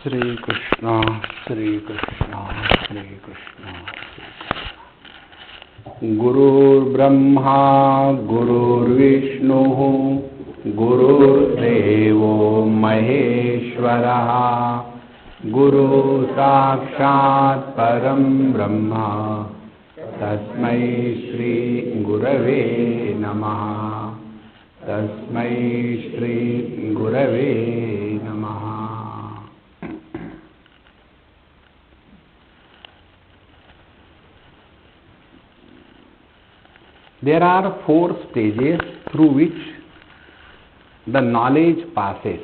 Shri Krishna, Shri Krishna, Shri Krishna. Gurur Brahma, Gurur Vishnu, Gurur Devo Maheshwara, Guru Sakshat Param Brahma, Tasmai Shri Gurave Namaha, Tasmai Shri Gurave Namaha. There are 4 stages through which the knowledge passes.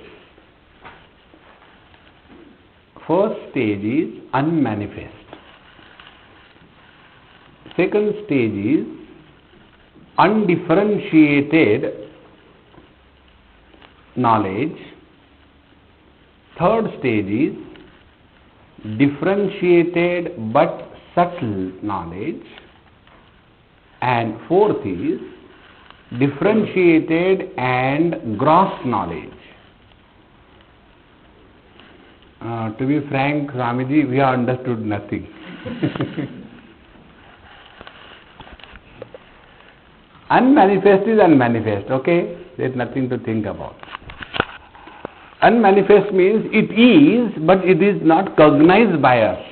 First stage is unmanifest. Second stage is undifferentiated knowledge. Third stage is differentiated but subtle knowledge. And fourth is differentiated and gross knowledge. To be frank, Swamiji, we have understood nothing. Unmanifest is unmanifest, okay? There is nothing to think about. Unmanifest means it is, but it is not cognized by us.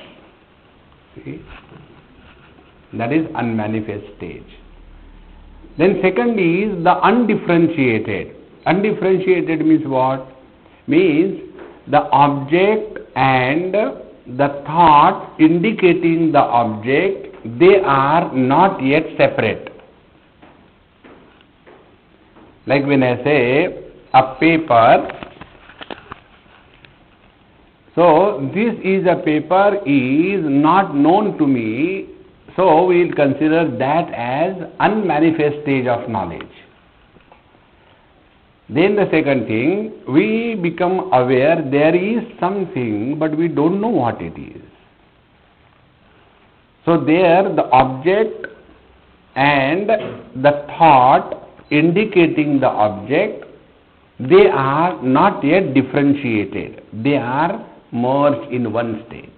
See? That is unmanifest stage. Then second is the undifferentiated. Undifferentiated means what? Means the object and the thought indicating the object, they are not yet separate. Like when I say a paper, so this is a paper is not known to me, so we will consider that as unmanifest stage of knowledge. Then the second thing, we become aware there is something, but we don't know what it is. So there the object and the thought indicating the object, they are not yet differentiated. They are merged in one state.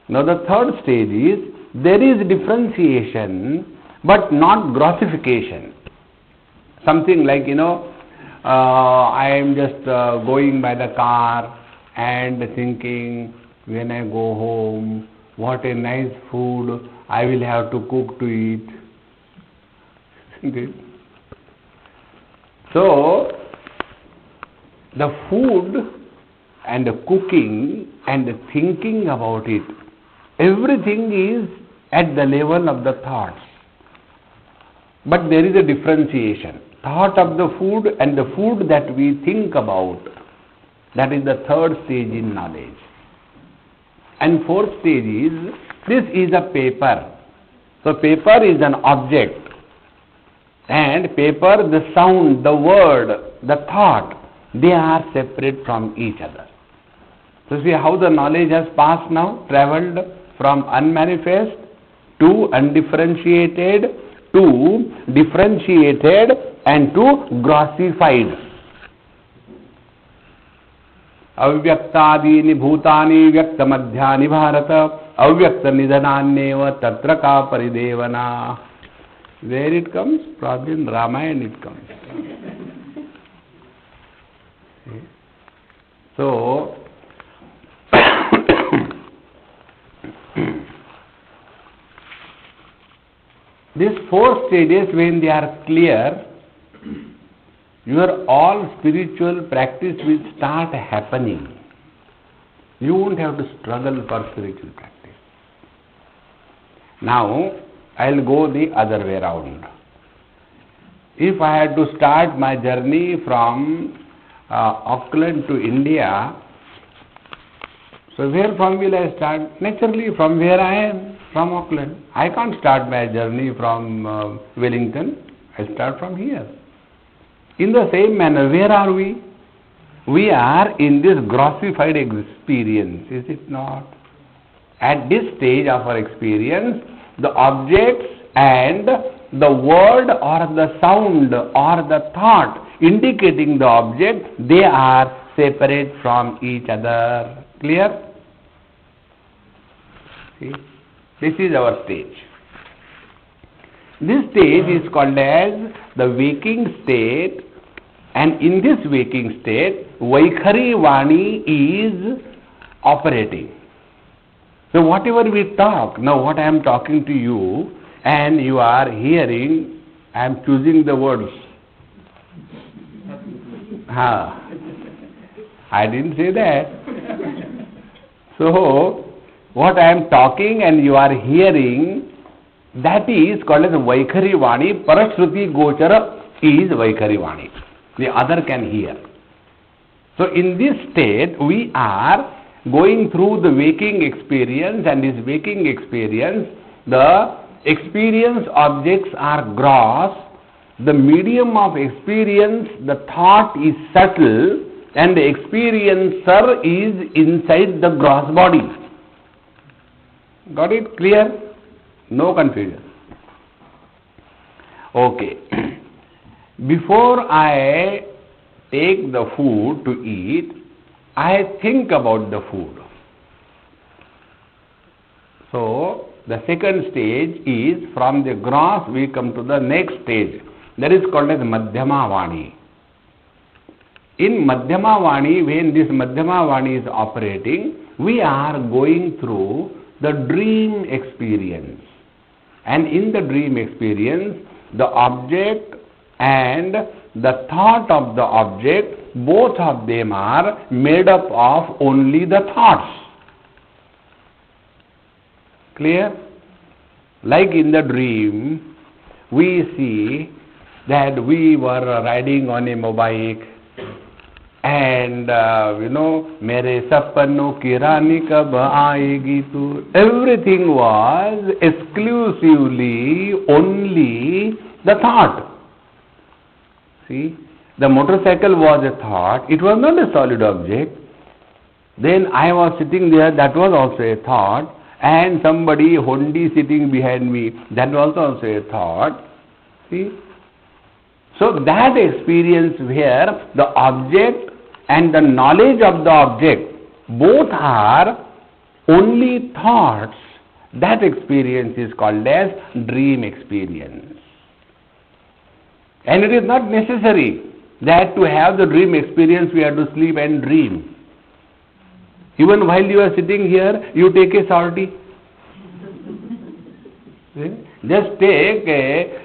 Now the third stage is, there is differentiation but not grossification. Something like, I am just going by the car and thinking, when I go home, what a nice food I will have to cook to eat. So, the food and the cooking and the thinking about it, everything is at the level of the thoughts. But there is a differentiation. Thought of the food and the food that we think about, that is the third stage in knowledge. And fourth stage is, this is a paper. So paper is an object. And paper, the sound, the word, the thought, they are separate from each other. So see how the knowledge has passed now, travelled from unmanifest to undifferentiated to differentiated and to grossified. Avyaktadini bhutani vyakta madhyani bharata avyakta nidhananyeva tatra ka paridevana. Where it comes? Probably in Ramayana it comes. So, these 4 stages, when they are clear, your all spiritual practice will start happening. You won't have to struggle for spiritual practice. Now, I'll go the other way around. If I had to start my journey from Auckland to India, so where from will I start? Naturally from where I am, from Auckland. I can't start my journey from Wellington. I start from here. In the same manner, where are we? We are in this grossified experience, is it not? At this stage of our experience, the objects and the word or the sound or the thought indicating the object, they are separate from each other. Clear? See? This is our stage. This stage is called as the waking state, and in this waking state, Vaikhari Vani is operating. So whatever we talk, now what I am talking to you and you are hearing, I am choosing the words. I didn't say that. So what I am talking and you are hearing, that is called as Vaikhari Vani. Parashruti Gochara is Vaikhari Vani. The other can hear. So in this state, we are going through the waking experience, and this waking experience, the experience objects are gross, the medium of experience, the thought is subtle, and the experiencer is inside the gross body. Got it? Clear? No confusion. Okay. Before I take the food to eat, I think about the food. So, the second stage is from the gross we come to the next stage. That is called as Madhyamavani. In Madhyamavani, when this Madhyamavani is operating, we are going through the dream experience. And in the dream experience, the object and the thought of the object, both of them are made up of only the thoughts. Clear? Like in the dream, we see that we were riding on a motorbike, and mere sapno ki rani kab aayegi tu. Everything was exclusively only the thought. See, the motorcycle was a thought, it was not a solid object. Then I was sitting there, that was also a thought, and somebody Hondi sitting behind me, that was also a thought. See? So that experience where the object and the knowledge of the object both are only thoughts, that experience is called as dream experience. And it is not necessary that to have the dream experience we have to sleep and dream. Even while you are sitting here, you take a sortie. Just take a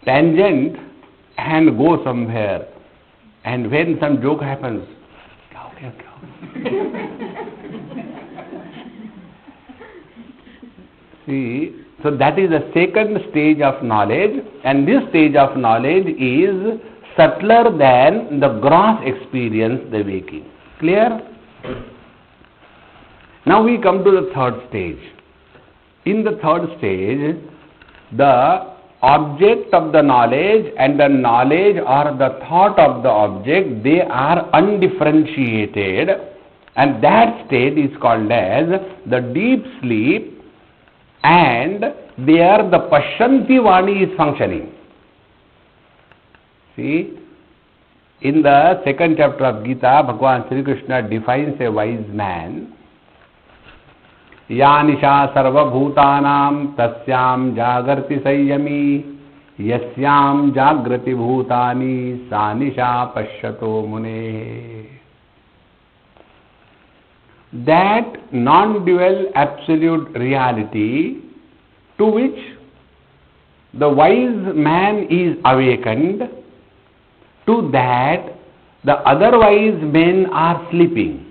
tangent and go somewhere. And when some joke happens, see, so that is the second stage of knowledge, and this stage of knowledge is subtler than the gross experience, the waking. Clear? Now we come to the third stage. In the third stage, the object of the knowledge and the knowledge or the thought of the object, they are undifferentiated, and that state is called as the deep sleep, and there the Pashyanti Vani is functioning. See, in the second chapter of Gita, Bhagavan Sri Krishna defines a wise man. Ya nisha sarva bhutanam tasyam jagarti sayyami yasyam jagrati bhutani sa nisha pashyato mune. That non-dual absolute reality to which the wise man is awakened, to that the other wise men are sleeping.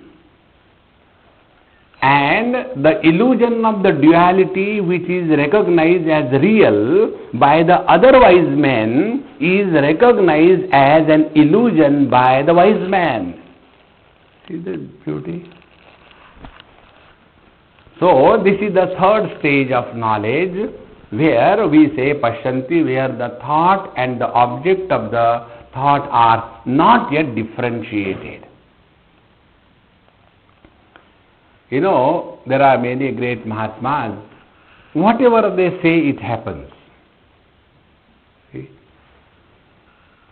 And the illusion of the duality which is recognized as real by the other wise men is recognized as an illusion by the wise man. See the beauty? So this is the third stage of knowledge, where we say Pashyanti, where the thought and the object of the thought are not yet differentiated. You know, there are many great Mahatmas, whatever they say, it happens. See?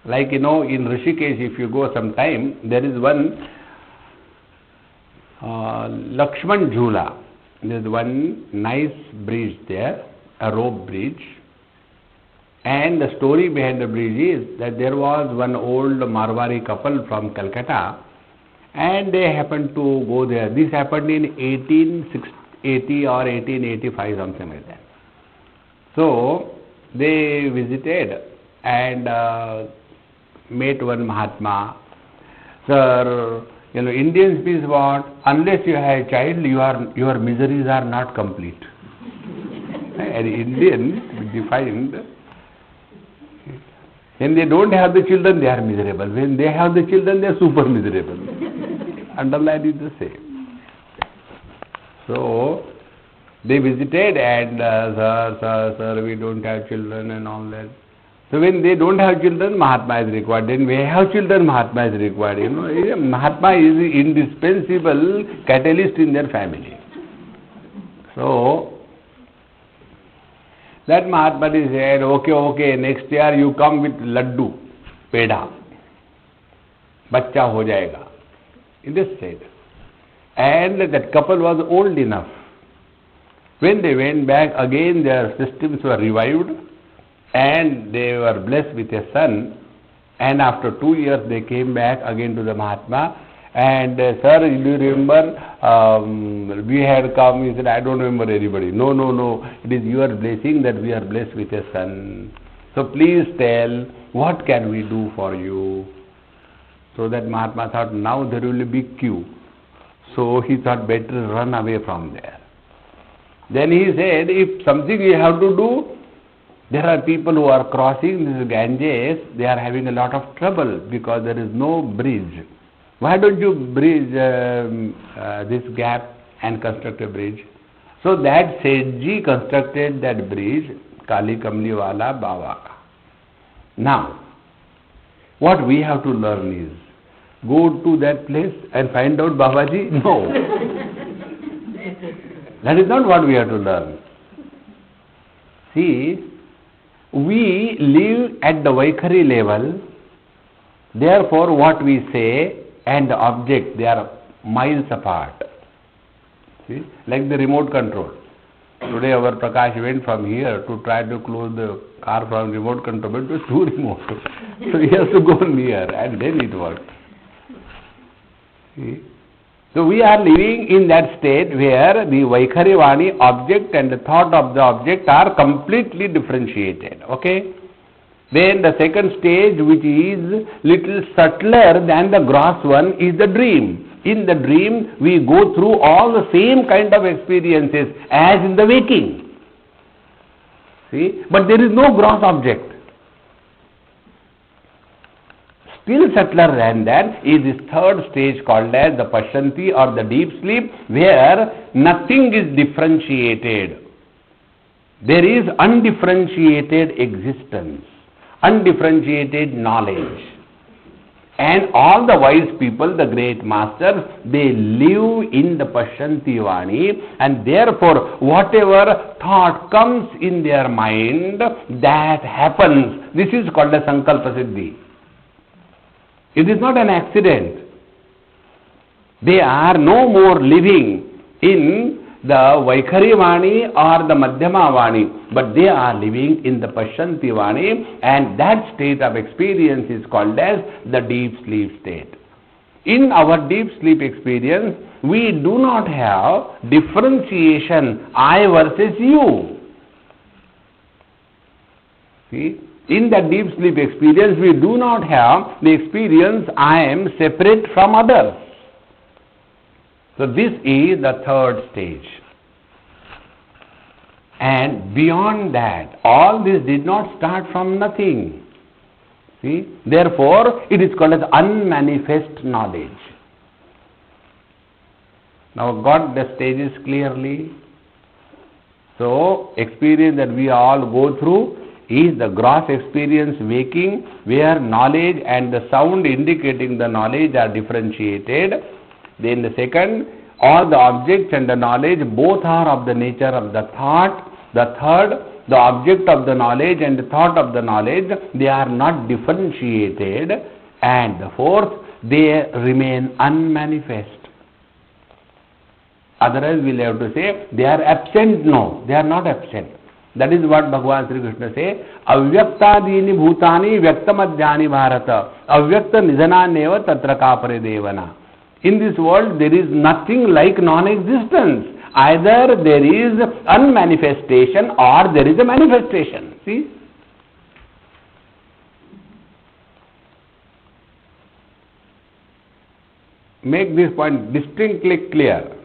Like, in Rishikesh, if you go sometime, there is one Lakshman Jhula. There is one nice bridge there, a rope bridge. And the story behind the bridge is that there was one old Marwari couple from Calcutta, and they happened to go there. This happened in 1880 or 1885, something like that. So they visited and met one Mahatma. Sir, Indians means what? Unless you have a child, your miseries are not complete. And Indians defined, when they don't have the children, they are miserable. When they have the children, they are super miserable. Underline is the same. So they visited and, sir, we don't have children and all that. So when they don't have children, Mahatma is required. Then when they have children, Mahatma is required. Mahatma is indispensable catalyst in their family. So that Mahatma said, okay, next year you come with laddu, peda, bachcha ho jayega. In this said. And that couple was old enough. When they went back, again their systems were revived and they were blessed with a son. And after 2 years they came back again to the Mahatma. And sir, do you remember we had come? He said, I don't remember anybody. No, it is your blessing that we are blessed with a son. So please tell, what can we do for you? So that Mahatma thought, now there will be queue. So he thought, better run away from there. Then he said, if something you have to do, there are people who are crossing this Ganges, they are having a lot of trouble because there is no bridge. Why don't you bridge this gap and construct a bridge? So that Sethji constructed that bridge, Kali Kamli Wala Baba. Now, what we have to learn is, go to that place and find out Babaji? No. That is not what we have to learn. See, we live at the Vaikhari level, therefore what we say and the object, they are miles apart. See, like the remote control. Today our Prakash went from here to try to close the car from remote control, but it was too remote. So he has to go near and then it works. See? So we are living in that state where the Vaikhari Vani object and the thought of the object are completely differentiated. Okay? Then the second stage, which is little subtler than the gross one, is the dream. In the dream, we go through all the same kind of experiences as in the waking. See? But there is no gross object. Still subtler than that is this third stage called as the Pashyanti or the deep sleep, where nothing is differentiated. There is undifferentiated existence, undifferentiated knowledge. And all the wise people, the great masters, they live in the Pashyanti Vani, and therefore whatever thought comes in their mind, that happens. This is called a Sankalpa Siddhi. It is not an accident. They are no more living in the Vaikhari Vani or the Madhyamavani, but they are living in the Pashyanti Vani, and that state of experience is called as the deep sleep state. In our deep sleep experience, we do not have differentiation, I versus you. See? In the deep sleep experience, we do not have the experience, I am separate from others. So this is the third stage. And beyond that, all this did not start from nothing. See? Therefore, it is called as unmanifest knowledge. Now, got the stages clearly? So, experience that we all go through is the gross experience waking, where knowledge and the sound indicating the knowledge are differentiated. Then the second, all the objects and the knowledge both are of the nature of the thought. The third, the object of the knowledge and the thought of the knowledge, they are not differentiated, and the fourth, they remain unmanifest. Otherwise we will have to say they are absent. No, they are not absent. That is what Bhagavan Sri Krishna says, Avyaktadini bhutani vyaktamadhyani bharata avyakta nidhananeva tatra kapare devana. In this world there is nothing like non-existence. Either there is unmanifestation or there is a manifestation. See? Make this point distinctly clear.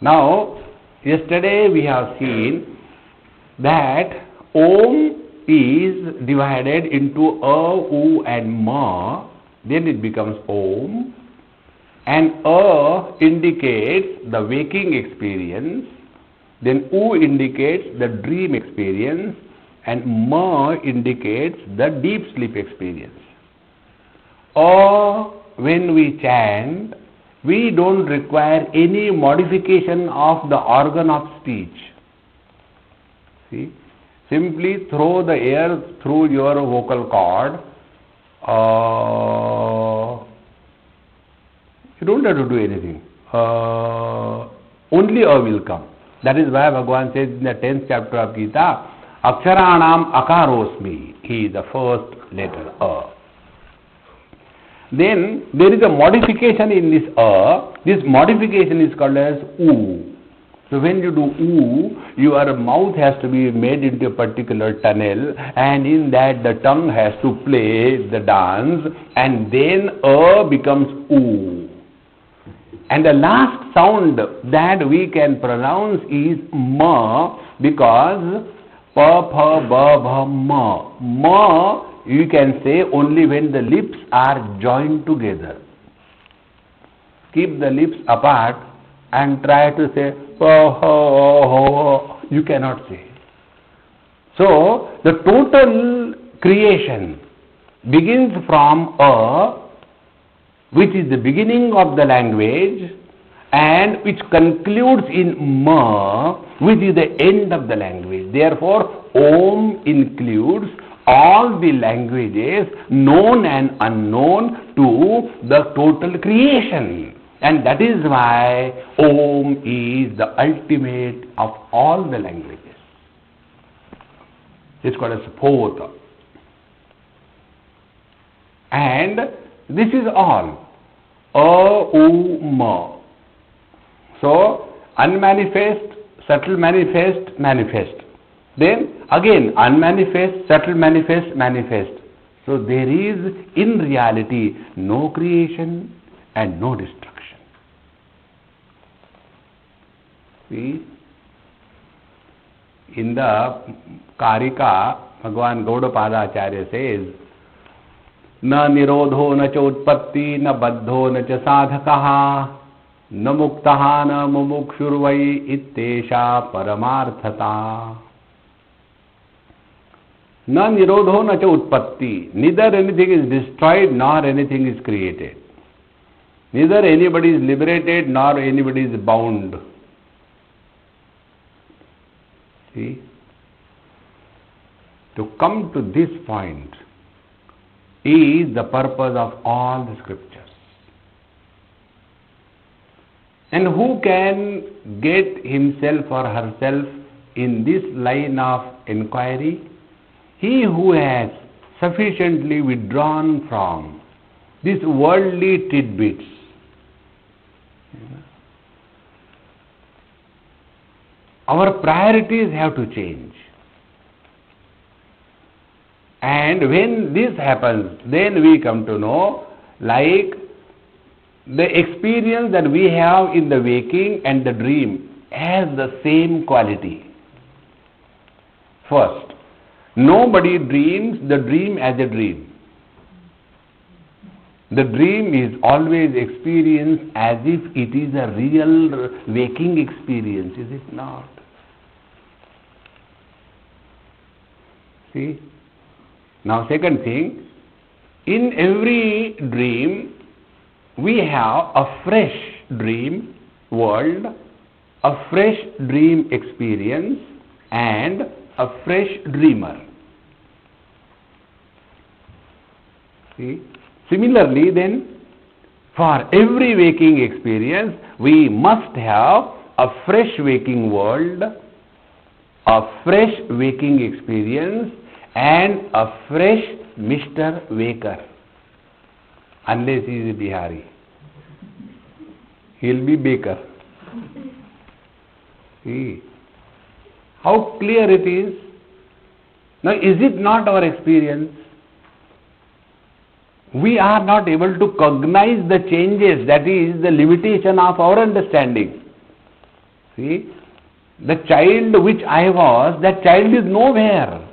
Now, yesterday we have seen that Om is divided into A, U and Ma, then it becomes Om, and A indicates the waking experience, then U indicates the dream experience, and Ma indicates the deep sleep experience. Or when we chant, we don't require any modification of the organ of speech. See? Simply throw the air through your vocal cord. You don't have to do anything. Only A will come. That is why Bhagavan says in the 10th chapter of Gita, Aksharanam akarosmi. He is the first letter, A. Then there is a modification in this A. This modification is called as U. So when you do U, your mouth has to be made into a particular tunnel, and in that the tongue has to play the dance, and then A becomes U. And the last sound that we can pronounce is Ma, because Pa, Pa, Ba, Bha, Ma. Ma you can say only when the lips are joined together. Keep the lips apart and try to say oh, oh, oh, you cannot say. So the total creation begins from A, which is the beginning of the language, and which concludes in Ma, which is the end of the language. Therefore Om includes all the languages known and unknown to the total creation. And that is why Om is the ultimate of all the languages. It's called as Phota. And this is all. A, U, Ma. So, unmanifest, subtle manifest, manifest. Then again unmanifest, subtle manifest, manifest. So there is in reality no creation and no destruction. See, in the Karika, Bhagavan Gaudapada Acharya says, Na nirodho na cha utpatti na baddho na cha sadhakaha na muktaha na mumukshurvai ittesha paramarthata. Na nirodho na cha utpatti. Neither anything is destroyed nor anything is created. Neither anybody is liberated nor anybody is bound. See? To come to this point is the purpose of all the scriptures. And who can get himself or herself in this line of inquiry? He who has sufficiently withdrawn from these worldly tidbits. Our priorities have to change. And when this happens, then we come to know, like the experience that we have in the waking and the dream has the same quality. First, nobody dreams the dream as a dream. The dream is always experienced as if it is a real waking experience, is it not? See? Now second thing, in every dream we have a fresh dream world, a fresh dream experience, and a fresh dreamer. See? Similarly then, for every waking experience, we must have a fresh waking world, a fresh waking experience, and a fresh Mr. Waker. Unless he is a Bihari. He will be baker. See how clear it is. Now, is it not our experience? We are not able to cognize the changes, that is the limitation of our understanding. See, the child which I was, that child is nowhere.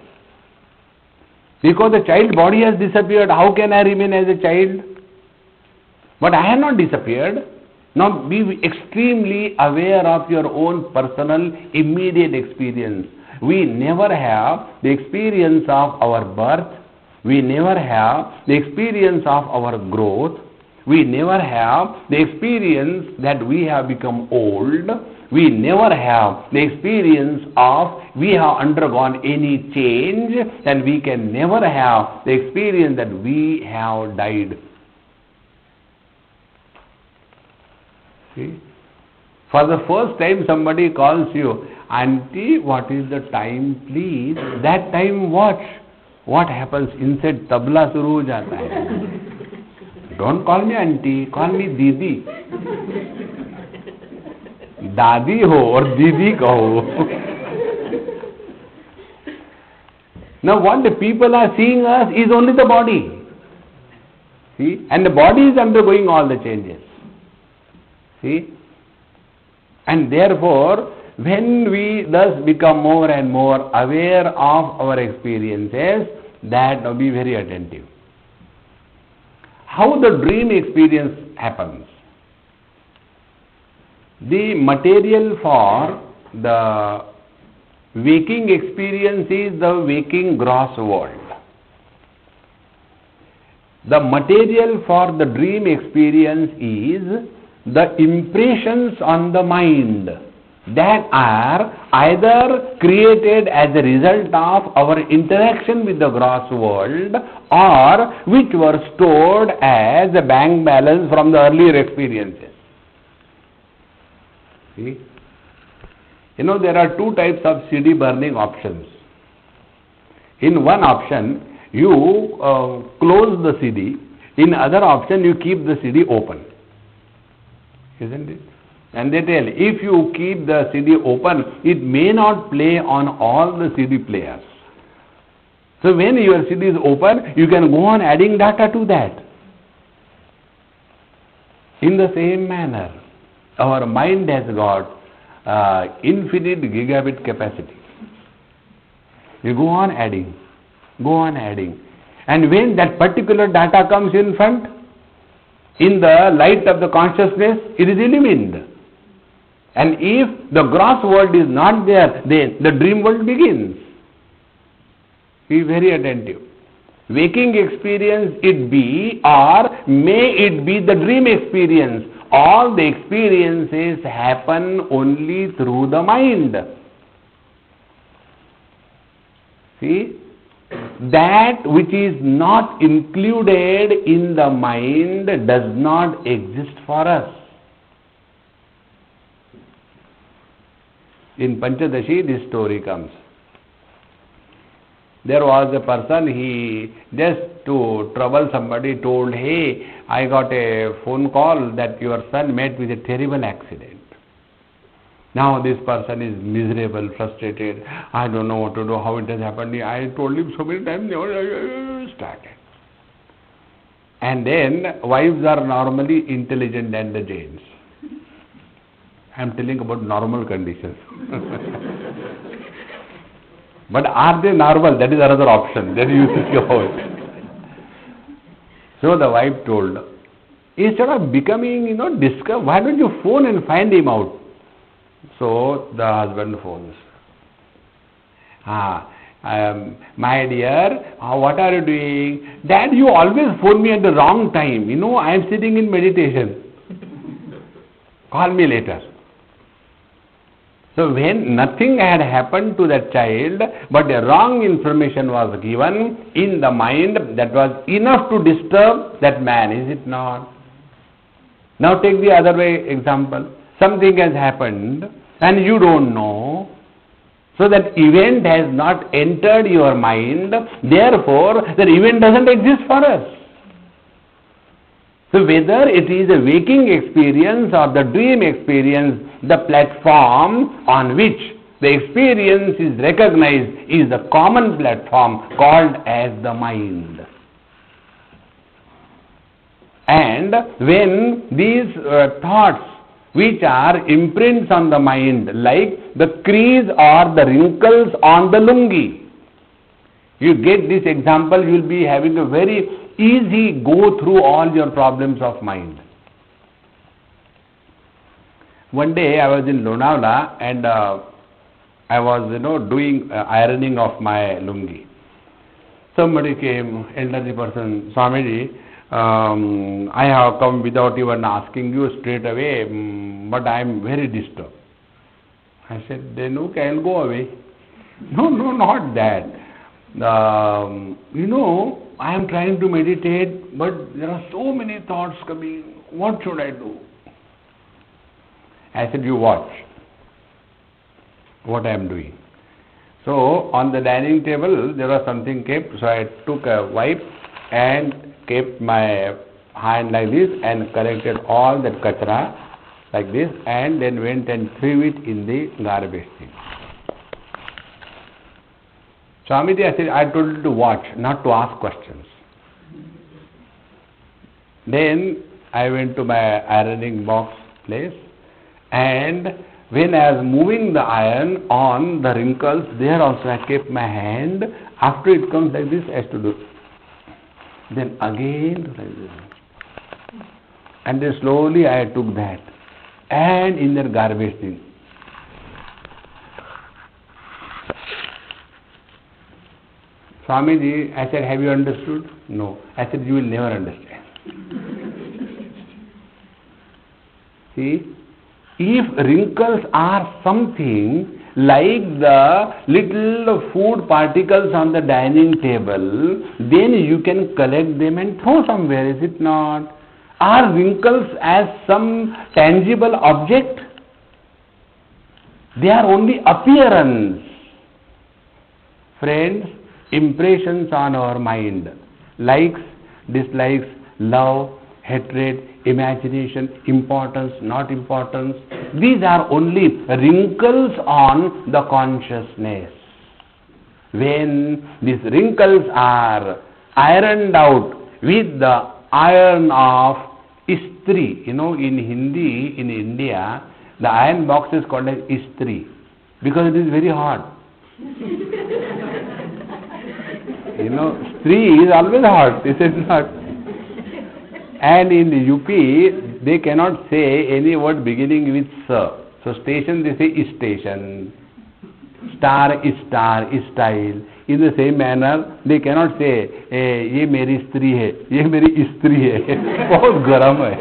Because the child body has disappeared, how can I remain as a child? But I have not disappeared. Now be extremely aware of your own personal immediate experience. We never have the experience of our birth. We never have the experience of our growth. We never have the experience that we have become old. We never have the experience of we have undergone any change, and we can never have the experience that we have died. See? For the first time somebody calls you, Auntie, what is the time please? That time watch. What happens inside tabla shuru ho jata hai. Don't call me auntie, call me Didi. Dadi ho or Didi kaho. Now what the people are seeing us is only the body. See? And the body is undergoing all the changes. See? And therefore, when we thus become more and more aware of our experiences, that be very attentive. How the dream experience happens? The material for the waking experience is the waking gross world. The material for the dream experience is the impressions on the mind that are either created as a result of our interaction with the gross world, or which were stored as a bank balance from the earlier experiences. See? You know, there are two types of CD burning options. In one option, you close the CD. In other option, you keep the CD open. Isn't it? And they tell, if you keep the CD open, it may not play on all the CD players. So when your CD is open, you can go on adding data to that. In the same manner, our mind has got infinite gigabit capacity. You go on adding, go on adding. And when that particular data comes in front, in the light of the consciousness, it is illumined. And if the gross world is not there, then the dream world begins. Be very attentive. Waking experience it be, or may it be the dream experience. All the experiences happen only through the mind. See? That which is not included in the mind does not exist for us. In Panchadashi, this story comes. There was a person, he just to trouble somebody told, hey, I got a phone call that your son met with a terrible accident. Now this person is miserable, frustrated. I don't know what to do, how it has happened. I told him so many times, never started. And then wives are normally intelligent than the Jains. I am telling about normal conditions. But are they normal? That is another option. That you think about. So the wife told, instead of becoming, discover, why don't you phone and find him out? So the husband phones. My dear, what are you doing? Dad, you always phone me at the wrong time. I am sitting in meditation. Call me later. So when nothing had happened to that child, but a wrong information was given in the mind, that was enough to disturb that man, is it not? Now take the other way example. Something has happened and you don't know. So that event has not entered your mind, therefore that event doesn't exist for us. So whether it is a waking experience or the dream experience, the platform on which the experience is recognized is the common platform called as the mind. And when these thoughts which are imprints on the mind, like the crease or the wrinkles on the lungi, you get this example, you will be having a very easy go through all your problems of mind. One day I was in Lonavala and I was doing ironing of my lungi. Somebody came, elderly person, Swamiji, I have come without even asking you straight away, but I am very disturbed. I said, then okay, I'll go away. No, not that. I am trying to meditate, but there are so many thoughts coming. What should I do? I said, you watch what I am doing. So on the dining table there was something kept, so I took a wipe and kept my hand like this and collected all that kachra like this and then went and threw it in the garbage bin. Swamiji, I said, I told you to watch, not to ask questions. Then I went to my ironing box place, and when I was moving the iron on the wrinkles, there also I kept my hand. After it comes like this, I have to do. Then again like this. And then slowly I took that and in their garbage bin. Swamiji, I said, have you understood? No. I said, you will never understand. See, if wrinkles are something like the little food particles on the dining table, then you can collect them and throw somewhere, is it not? Are wrinkles as some tangible object? They are only appearance. Friends, impressions on our mind, likes, dislikes, love, hatred, imagination, importance, not importance, these are only wrinkles on the consciousness. When these wrinkles are ironed out with the iron of istri, in Hindi, in India, the iron box is called as istri because it is very hot. Stri is always hot, is it not? And in the UP, they cannot say any word beginning with sa. So station, they say station. Star is style. In the same manner, they cannot say, ye meri stri hai, ye meri istri hai. Bahut garam hai.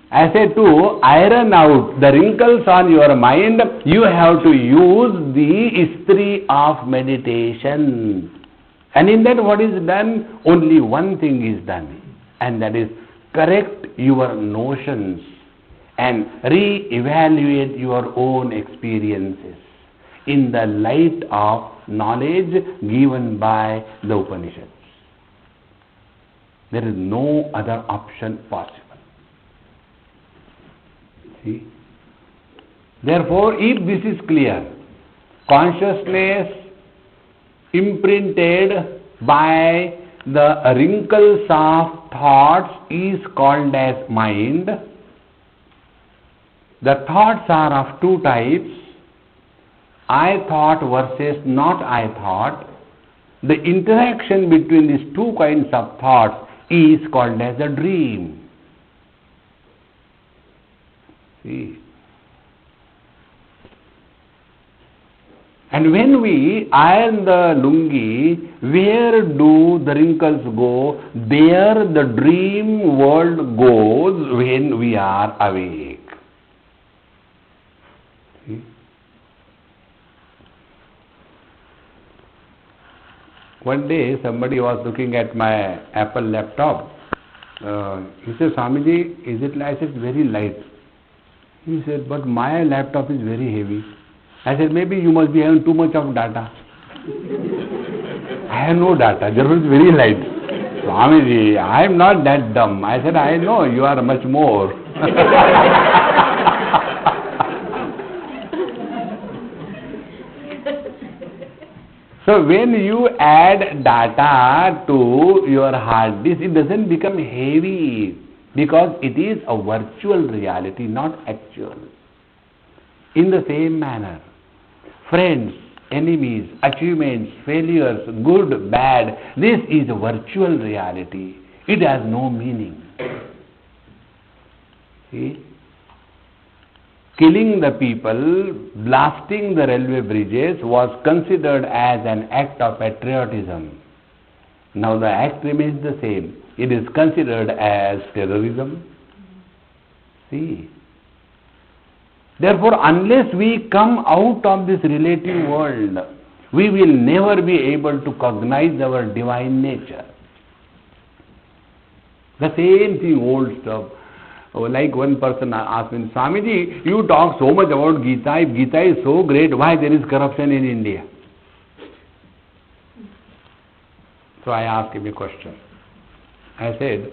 I say to iron out the wrinkles on your mind, you have to use the istri of meditation. And in that what is done? Only one thing is done, and that is correct your notions and re-evaluate your own experiences in the light of knowledge given by the Upanishads. There is no other option possible. See? Therefore, if this is clear, consciousness imprinted by the wrinkles of thoughts is called as mind. The thoughts are of two types, I thought versus not I thought. The interaction between these two kinds of thoughts is called as a dream. See? And when we iron the lungi, where do the wrinkles go? There the dream world goes when we are awake. See? One day somebody was looking at my Apple laptop. He said, Swamiji, is it light? I said, very light. He said, but my laptop is very heavy. I said, maybe you must be having too much of data. I have no data, therefore it's very light. Swamiji, I am not that dumb. I said, I know, you are much more. So when you add data to your hard disk, it doesn't become heavy because it is a virtual reality, not actual. In the same manner, friends, enemies, achievements, failures, good, bad, this is a virtual reality. It has no meaning. See? Killing the people, blasting the railway bridges was considered as an act of patriotism. Now the act remains the same. It is considered as terrorism. See? Therefore, unless we come out of this relative world, we will never be able to cognize our divine nature. The same thing, old stuff. Like one person asked me, Swamiji, you talk so much about Gita. If Gita is so great, why there is corruption in India? So I asked him a question. I said,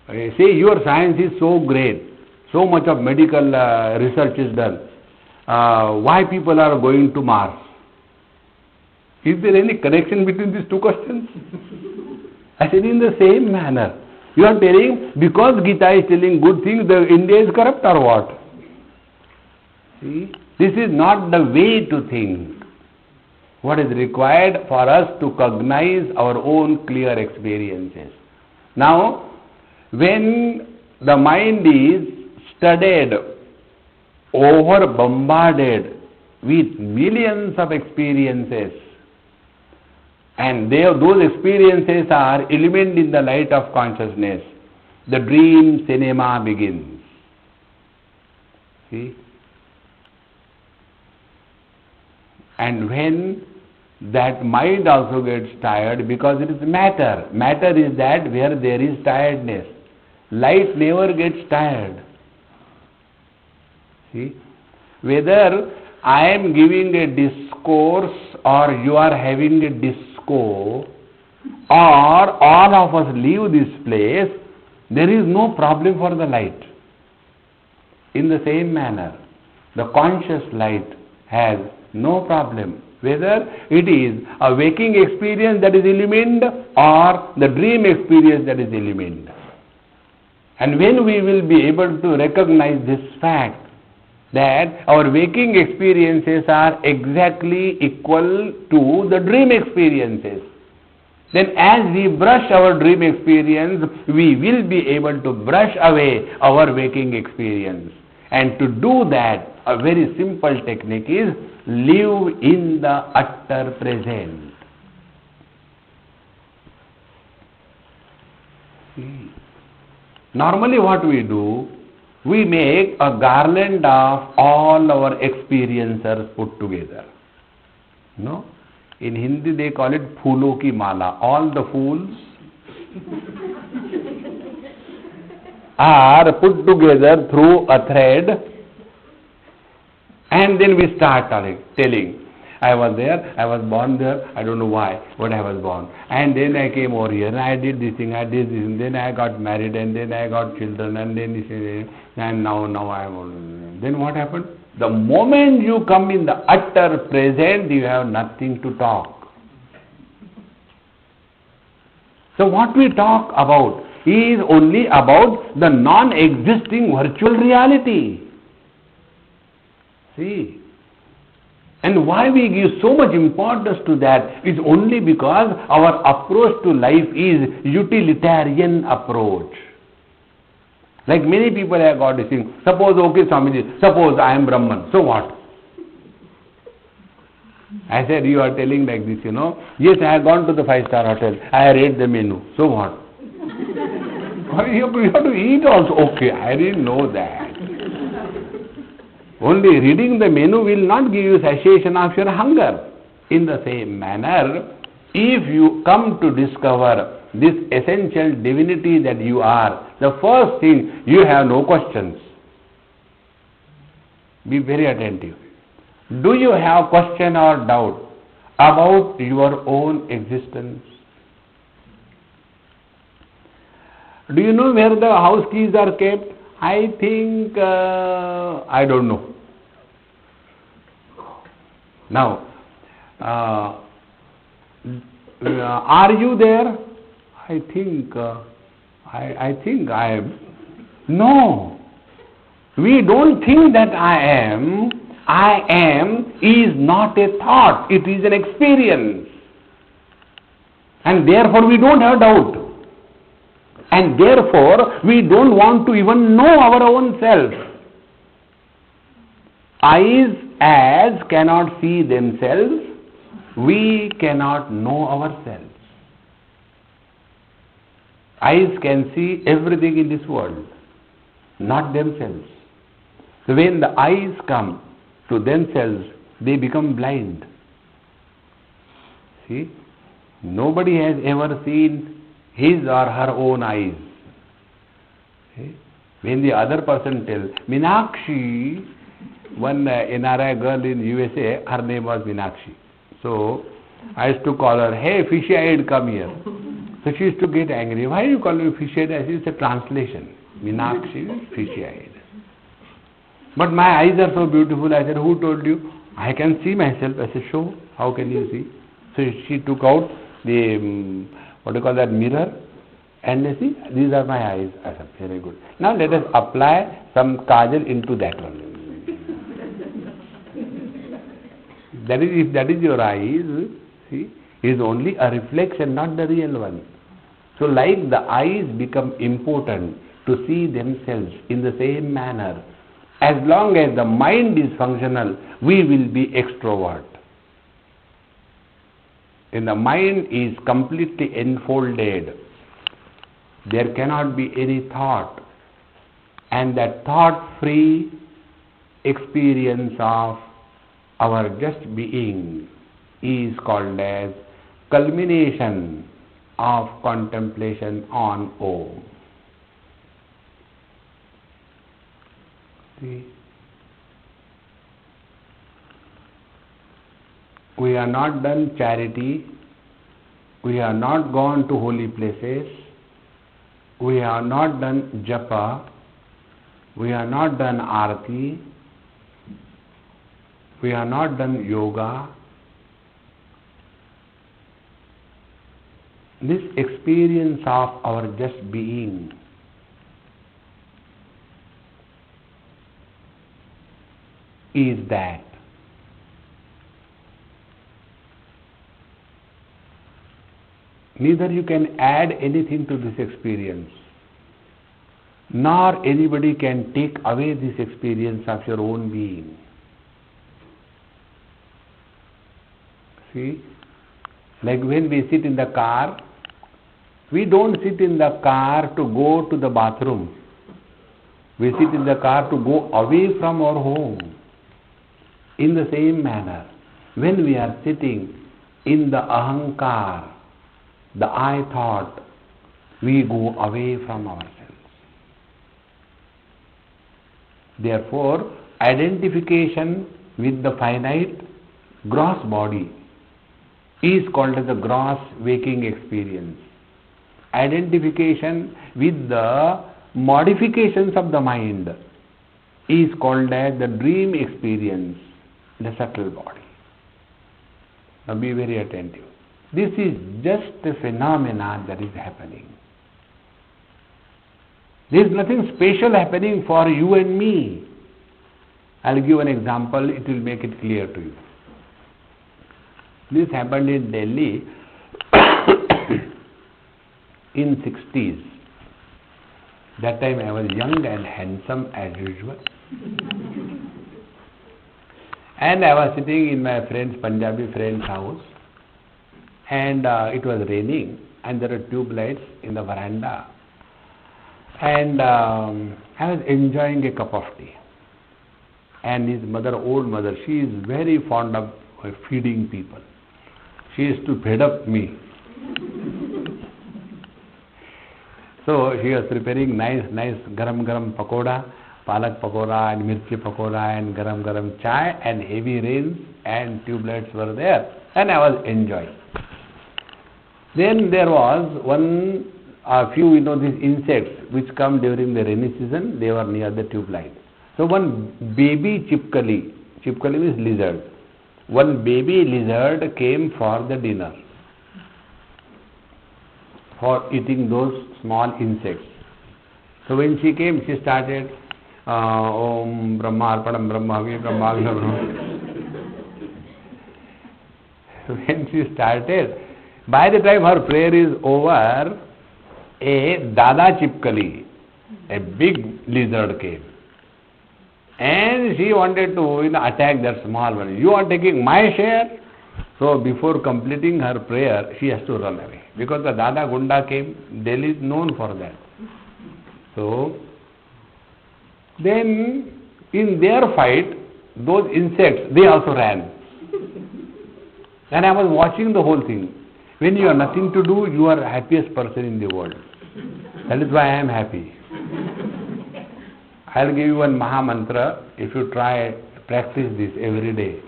say your science is so great, so much of medical research is done. Why people are going to Mars? Is there any connection between these two questions? I said, in the same manner. You are telling, because Gita is telling good things, the India is corrupt or what? See, this is not the way to think. What is required for us to cognize our own clear experiences. Now, when the mind is studied, over bombarded with millions of experiences, and those experiences are illumined in the light of consciousness, the dream cinema begins. See? And when that mind also gets tired, because it is matter. Matter is that where there is tiredness. Light never gets tired. See? Whether I am giving a discourse or you are having a disco, or all of us leave this place, there is no problem for the light. In the same manner, the conscious light has no problem, whether it is a waking experience that is illumined or the dream experience that is illumined. And when we will be able to recognize this fact, that our waking experiences are exactly equal to the dream experiences, then as we brush our dream experience, we will be able to brush away our waking experience. And to do that, a very simple technique is live in the utter present. Normally what we do, we make a garland of all our experiencers put together. No? In Hindi they call it phoolon ki mala. All the fools are put together through a thread, and then we start telling, I was there, I was born there, I don't know why, but I was born. And then I came over here, and I did this thing, and then I got married, and then I got children, and then this, and now I am. Then what happened? The moment you come in the utter present, you have nothing to talk. So what we talk about is only about the non-existing virtual reality. See? And why we give so much importance to that is only because our approach to life is utilitarian approach. Like many people have got this thing. Suppose, okay, Swamiji, suppose I am Brahman, so what? I said, you are telling like this, Yes, I have gone to the 5-star hotel. I have read the menu. So what? You have to eat also. Okay, I didn't know that. Only reading the menu will not give you satiation of your hunger. In the same manner, if you come to discover this essential divinity that you are, the first thing, you have no questions. Be very attentive. Do you have question or doubt about your own existence? Do you know where the house keys are kept? I think, I don't know. Now, are you there? I think, I am. No. We don't think that I am. I am is not a thought. It is an experience. And therefore we don't have doubt. And therefore we don't want to even know our own self. Eyes as cannot see themselves, we cannot know ourselves. Eyes can see everything in this world, not themselves. So when the eyes come to themselves, they become blind. See? Nobody has ever seen his or her own eyes. See? When the other person tells, Meenakshi, one NRI girl in USA, her name was Meenakshi. So I used to call her, hey, fishy-eyed, come here. So she used to get angry. Why are you calling me fishy-eyed? I said, it's a translation. Meenakshi, fishy-eyed. But my eyes are so beautiful. I said, who told you? I can see myself. I said, show. How can you see? So she took out the, that mirror, and they see, these are my eyes. I said, very good. Now let us apply some kajal into that one. That is, if that is your eyes, see, is only a reflection, not the real one. So like the eyes become important to see themselves in the same manner, as long as the mind is functional, we will be extrovert. When the mind is completely enfolded, there cannot be any thought, and that thought-free experience of our just being is called as culmination of contemplation on Om. See? We have not done charity, we have not gone to holy places, we have not done japa, we have not done arati, we have not done yoga. This experience of our just being is that. Neither you can add anything to this experience, nor anybody can take away this experience of your own being. See? Like when we sit in the car, we don't sit in the car to go to the bathroom. We sit in the car to go away from our home. In the same manner, when we are sitting in the ahankar, the I thought, we go away from ourselves. Therefore, identification with the finite gross body is called as the gross waking experience. Identification with the modifications of the mind is called as the dream experience, the subtle body. Now be very attentive. This is just a phenomenon that is happening. There is nothing special happening for you and me. I'll give an example, it will make it clear to you. This happened in Delhi in 60s. That time I was young and handsome as usual. And I was sitting in my friend's, Punjabi friend's house, and it was raining, and there were tube lights in the veranda. And I was enjoying a cup of tea. And his mother, old mother, she is very fond of feeding people. She used to feed up me. So she was preparing nice garam pakoda, palak pakoda and mirchi pakoda and garam chai, and heavy rains and tube lights were there, and I was enjoying. Then there was a few, these insects which come during the rainy season, they were near the tube light. So one baby chipkali means lizard, one baby lizard came for the dinner, for eating those small insects. So when she came, she started Om Brahma Arpanam Brahmavi Brahma Brahma. So when she started, by the time her prayer is over, a Dada Chipkali, a big lizard came. And she wanted to attack that small one. You are taking my share. So before completing her prayer, she has to run away. Because the Dada Gunda came, Delhi is known for that. So then in their fight, those insects, they also ran. And I was watching the whole thing. When you have nothing to do, you are the happiest person in the world. That is why I am happy. I will give you one Maha Mantra. If you try, practice this every day.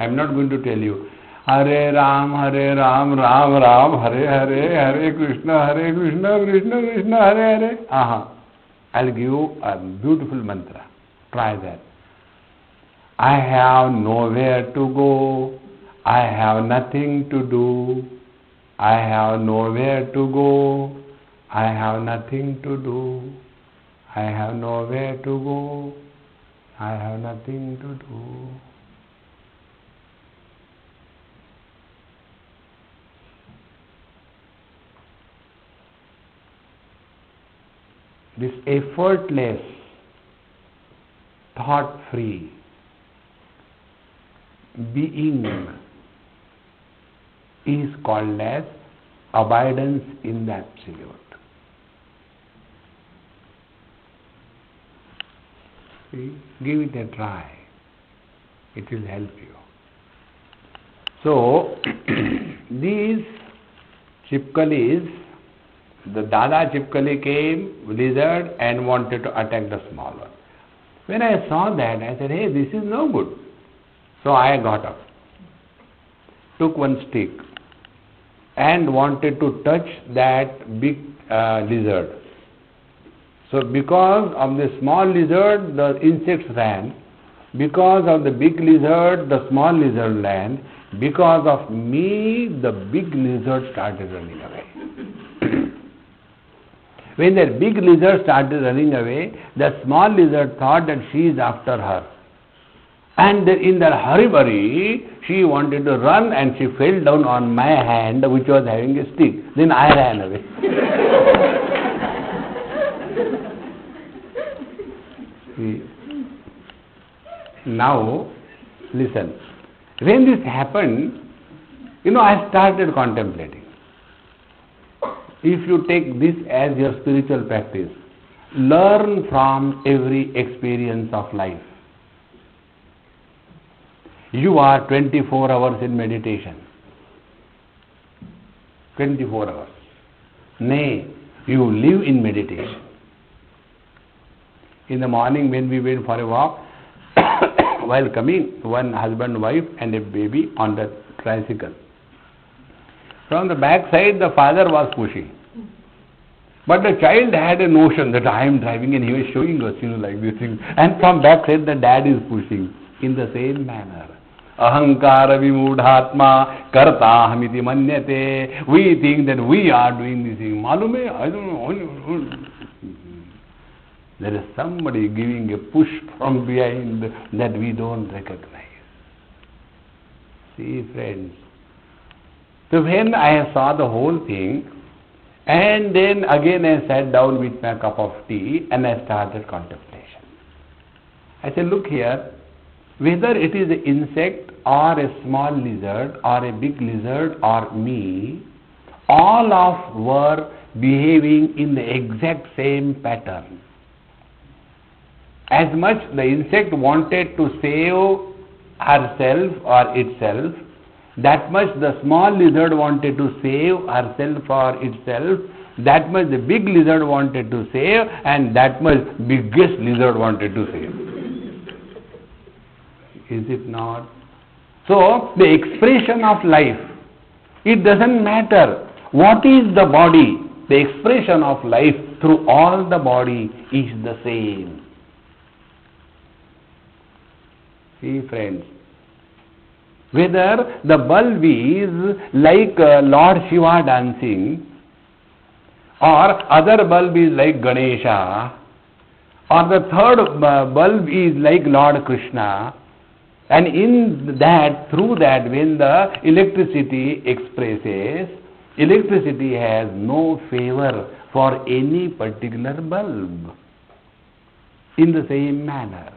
I am not going to tell you, Hare Ram, Ram Ram, Hare Hare, Hare Krishna, Krishna Krishna, Hare Hare. I will give you a beautiful mantra. Try that. I have nowhere to go. I have nothing to do. I have nowhere to go. I have nothing to do. I have nowhere to go. I have nothing to do. This effortless, thought-free being is called as abidance in the Absolute. See, give it a try. It will help you. So, these chipkalis, the Dada Chipkali came, lizard, and wanted to attack the small one. When I saw that, I said, hey, this is no good. So I got up, took one stick, and wanted to touch that big lizard. So because of the small lizard, the insects ran. Because of the big lizard, the small lizard ran. Because of me, the big lizard started running away. When that big lizard started running away, the small lizard thought that she is after her. And in that hurry, she wanted to run and she fell down on my hand, which was having a stick. Then I ran away. See? Now, listen. When this happened, I started contemplating. If you take this as your spiritual practice, learn from every experience of life. You are 24 hours in meditation. 24 hours. Nay, you live in meditation. In the morning when we went for a walk, while coming, one husband, wife and a baby on the tricycle. From the back side, the father was pushing. But the child had a notion that I am driving and he was showing us, like this thing. And from back side, the dad is pushing in the same manner. Ahankara vimudhatma karta hamiti manyate. We think that we are doing this thing. Malume? I don't know. There is somebody giving a push from behind that we don't recognize. See, friends. So when I saw the whole thing, and then again I sat down with my cup of tea and I started contemplation. I said, look here, Whether it is an insect or a small lizard or a big lizard or me, all of were behaving in the exact same pattern. As much the insect wanted to save herself or itself, that much the small lizard wanted to save herself or itself, that much the big lizard wanted to save, and that much biggest lizard wanted to save. Is it not? So, the expression of life, it doesn't matter what is the body, the expression of life through all the body is the same. See, friends, whether the bulb is like Lord Shiva dancing, or other bulb is like Ganesha, or the third bulb is like Lord Krishna, and in that, through that, when the electricity expresses, electricity has no favor for any particular bulb. In the same manner,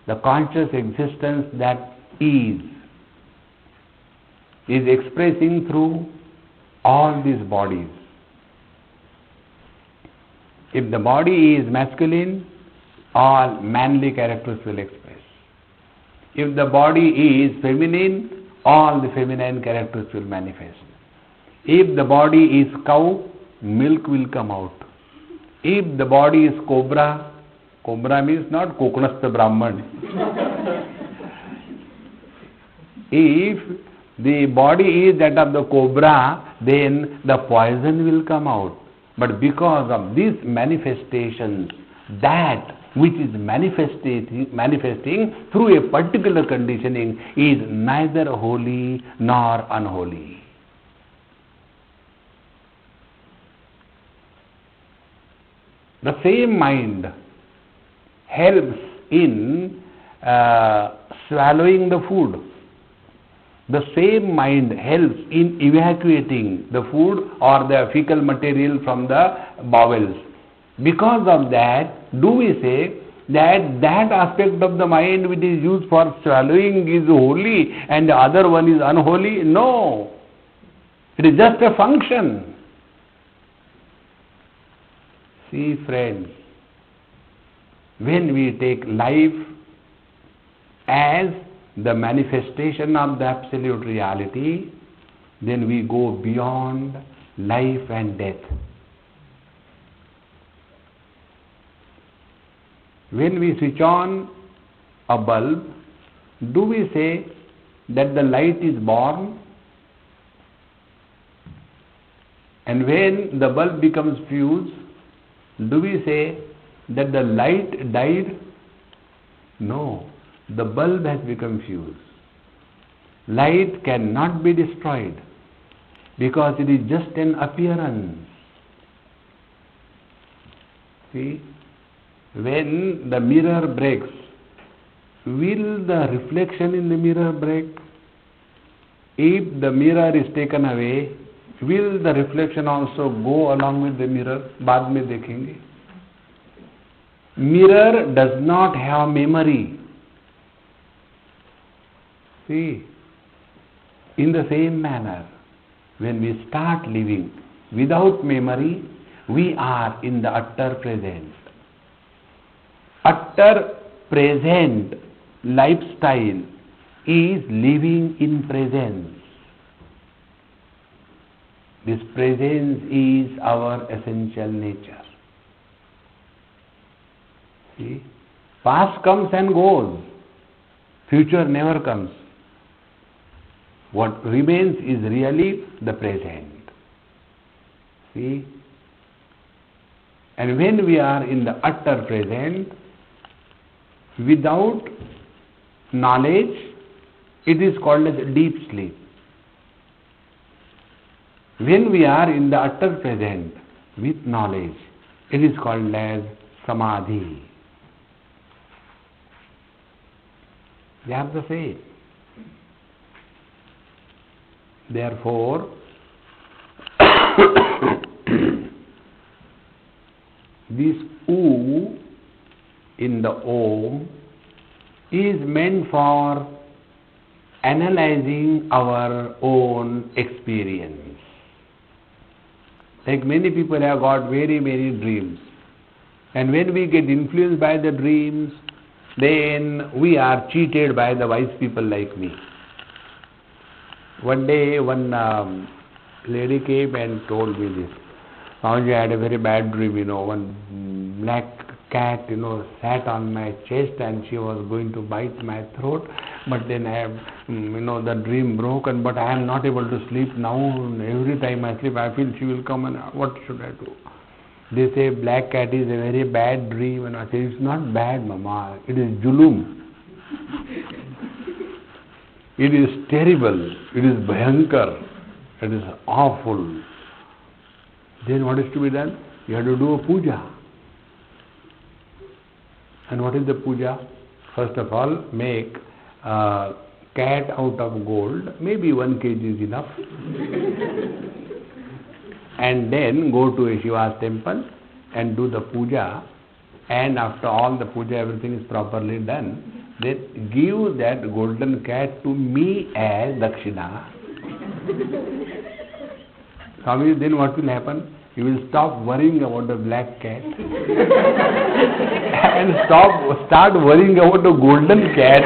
the conscious existence that is expressing through all these bodies. If the body is masculine, all manly characters will express. If the body is feminine, all the feminine characters will manifest. If the body is cow, milk will come out. If the body is cobra, cobra means not Kokonastha Brahman. If the body is that of the cobra, then the poison will come out. But because of these manifestations, that which is manifesting through a particular conditioning is neither holy nor unholy. The same mind helps in swallowing the food. The same mind helps in evacuating the food or the fecal material from the bowels. Because of that, do we say that that aspect of the mind which is used for swallowing is holy and the other one is unholy? No. It is just a function. See, friends, when we take life as the manifestation of the absolute reality, then we go beyond life and death. When we switch on a bulb, do we say that the light is born? And when the bulb becomes fused, do we say that the light died? No, the bulb has become fused. Light cannot be destroyed because it is just an appearance. See? When the mirror breaks, will the reflection in the mirror break? If the mirror is taken away, will the reflection also go along with the mirror? बाद में देखेंगे. Mirror does not have memory. See, in the same manner, when we start living without memory, we are in the utter present. Utter present lifestyle is living in presence. This presence is our essential nature. See? Past comes and goes. Future never comes. What remains is really the present. See? And when we are in the utter present, without knowledge, it is called as deep sleep. When we are in the utter present with knowledge, it is called as samadhi. They are the same. Therefore, this U in the Om is meant for analyzing our own experience. Like many people have got very many dreams. And when we get influenced by the dreams, then we are cheated by the wise people like me. One day, one lady came and told me this. Swamiji, I had a very bad dream, one black cat, sat on my chest and she was going to bite my throat. But then I have, the dream broken, but I am not able to sleep now. Every time I sleep, I feel she will come and what should I do? They say black cat is a very bad dream, and I say it's not bad, Mama. It is julum. It is terrible. It is bhayankar. It is awful. Then what is to be done? You have to do a puja. And what is the puja? First of all, make a cat out of gold. Maybe 1 kg is enough. And then go to a Shiva's temple and do the puja. And after all the puja, everything is properly done, then give that golden cat to me as dakshina. Swami, then what will happen? You will stop worrying about the black cat and start worrying about the golden cat.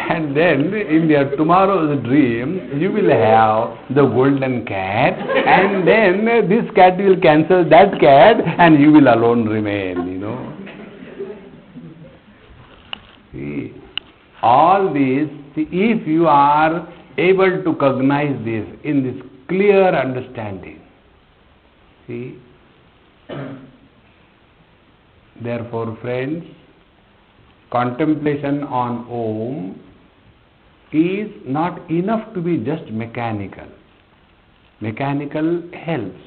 And then in your tomorrow's dream, you will have the golden cat, and then this cat will cancel that cat and you will alone remain, See, all this, if you are able to cognize this in this clear understanding, see, therefore friends, contemplation on Om is not enough to be just mechanical. Mechanical helps.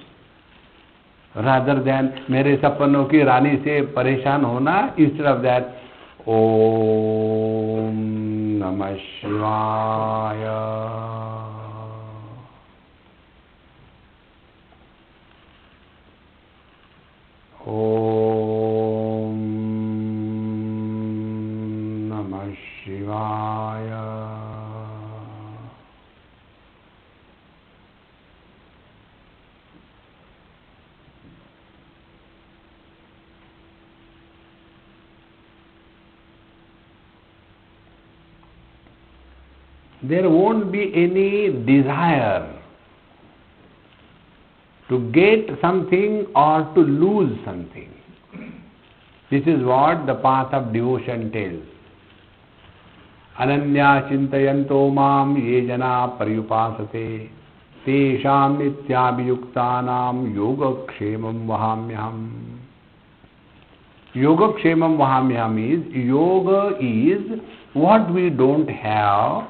Rather than मेरे सपनों की रानी से परेशान होना, instead of that, Om Namah Shivaya. Om Namah Shivaya. There won't be any desire to get something or to lose something. This is what the path of devotion tells. Ananya chintayanto mam ye jana paryupasate tesham nityabhiyuktanam yogakshemam vahamyam. Yogakshemam vahamyam is, yoga is what we don't have.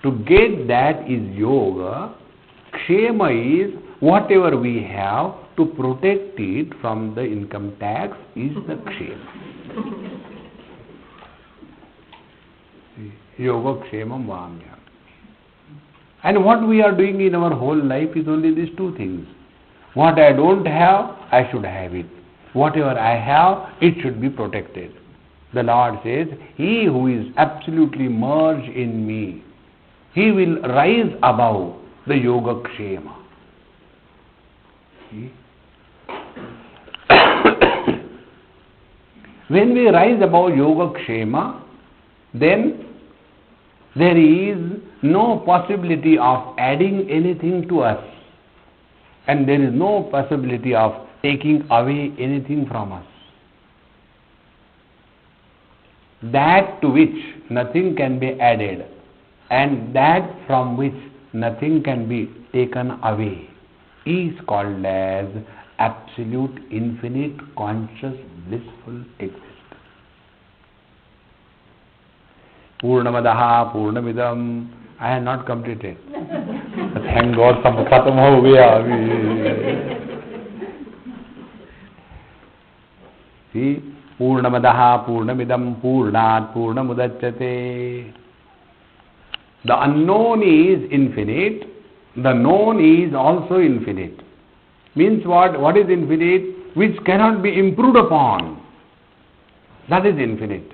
To get that is yoga. Kshema is whatever we have. To protect it from the income tax is the kshema. Yoga kshemam vahamyam. And what we are doing in our whole life is only these two things. What I don't have, I should have it. Whatever I have, it should be protected. The Lord says, he who is absolutely merged in me, he will rise above the yoga kshema. See? When we rise above yoga kshema, then there is no possibility of adding anything to us, and there is no possibility of taking away anything from us. That to which nothing can be added, and that from which nothing can be taken away, is called as absolute, infinite, conscious, blissful existence. Purnamadaha Purnamidam. I have not completed. But thank God, sab khatam ho gaya abhi. See, Purnamadaha Purnamidam Purnat Purnamudachyate. The unknown is infinite, the known is also infinite. Means what? What is infinite? which cannot be improved upon. That is infinite.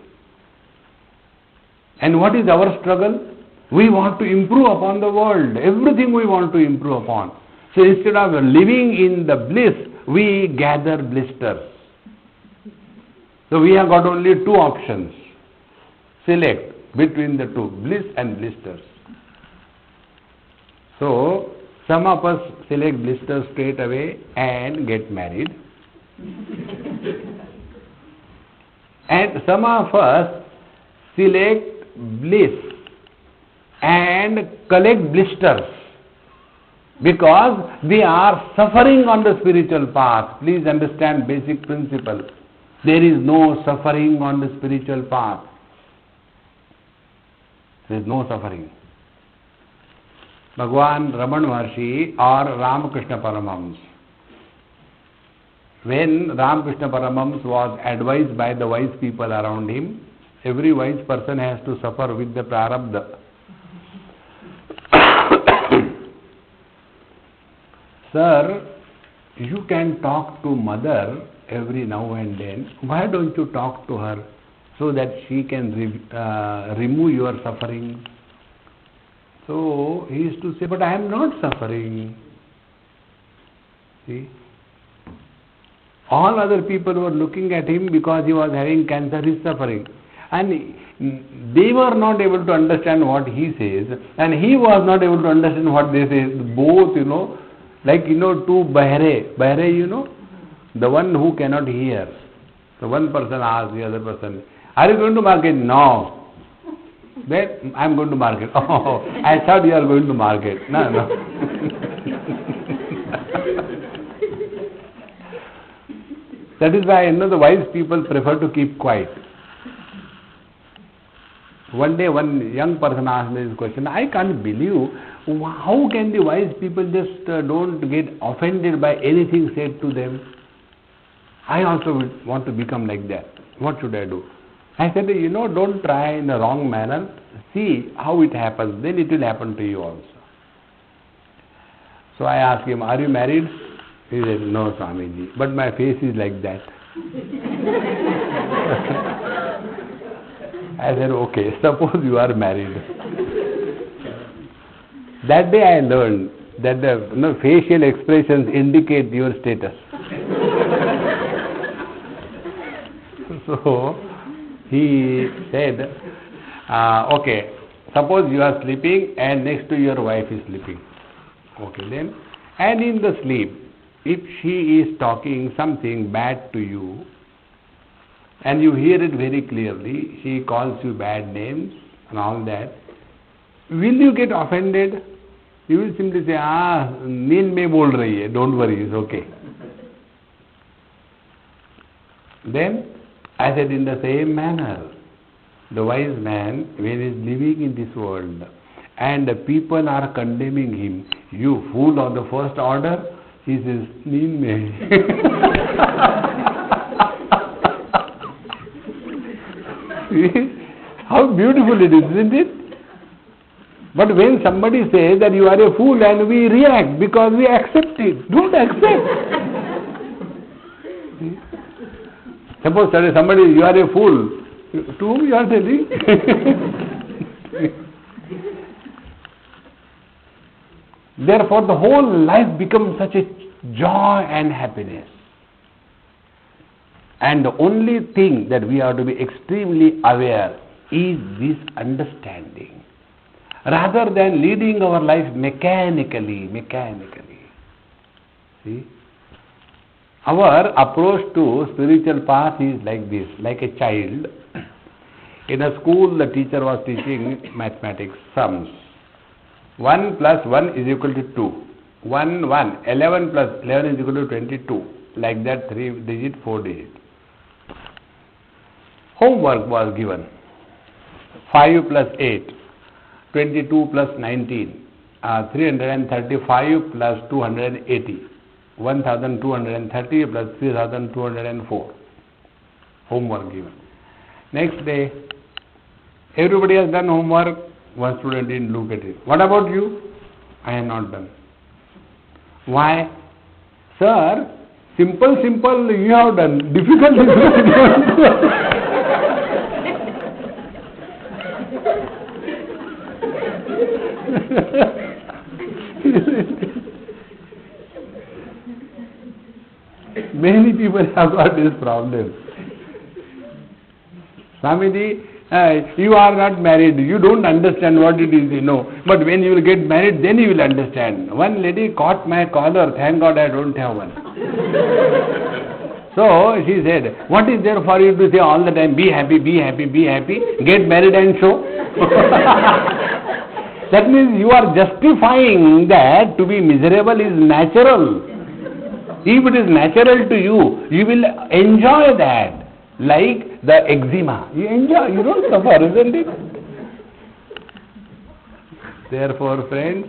And what is our struggle? We want to improve upon the world. Everything we want to improve upon. So instead of living in the bliss, we gather blisters. So we have got only two options. Select between the two, bliss and blisters. So some of us select blisters straight away and get married. And some of us select bliss and collect blisters because they are suffering on the spiritual path. Please understand basic principle. There is no suffering on the spiritual path. There is no suffering. Bhagwan Raman Maharshi or Ramakrishna Paramahams. When Ramakrishna Paramahams was advised by the wise people around him, every wise person has to suffer with the prarabdha. Sir, you can talk to mother every now and then. Why don't you talk to her so that she can remove your suffering? So he used to say, but I am not suffering. See? All other people were looking at him because he was having cancer, he is suffering. And they were not able to understand what he says, and he was not able to understand what they say. Both, like, two bahre, the one who cannot hear. So one person asks the other person, are you going to market? No. Then I am going to market. Oh, I thought you are going to market. No. That is why the wise people prefer to keep quiet. One day one young person asked me this question. I can't believe how can the wise people just don't get offended by anything said to them. I also want to become like that. What should I do? I said, don't try in the wrong manner. See how it happens. Then it will happen to you also. So I asked him, are you married? He said, no, Swamiji. But my face is like that. I said, okay, suppose you are married. That day I learned that the facial expressions indicate your status. So he said, okay, suppose you are sleeping and next to your wife is sleeping. Okay, then, and in the sleep, if she is talking something bad to you, and you hear it very clearly, she calls you bad names and all that, will you get offended? You will simply say, नींद में बोल रही है, don't worry, it's okay. Then, I said, in the same manner, the wise man, when he is living in this world, and the people are condemning him, you fool of the first order, he says, नींद में. How beautiful it is, isn't it? But when somebody says that you are a fool, and we react because we accept it. Don't accept. Suppose somebody, you are a fool. To whom you are telling? Therefore, the whole life becomes such a joy and happiness. And the only thing that we are to be extremely aware is this understanding. Rather than leading our life mechanically. See? Our approach to spiritual path is like this, like a child. In a school, the teacher was teaching mathematics, sums. 1 plus 1 is equal to 2. 1, 1. 11 plus 11 is equal to 22. Like that, 3 digit, 4 digit. Homework was given. 5 plus 8. 22 plus 19. 335 plus 280. 1230 plus 3204. Homework given. Next day, everybody has done homework. One student didn't look at it. What about you? I have not done. Why? Sir, Simple, you have done. Difficult, Many people have got this problem. Swamiji, you are not married, you don't understand what it is, But when you will get married, then you will understand. One lady caught my collar, thank God I don't have one. So she said, what is there for you to say all the time, be happy, be happy, be happy, get married and show? That means you are justifying that to be miserable is natural. If it is natural to you, you will enjoy that. Like the eczema. You enjoy, you don't suffer, isn't it? Therefore, friends,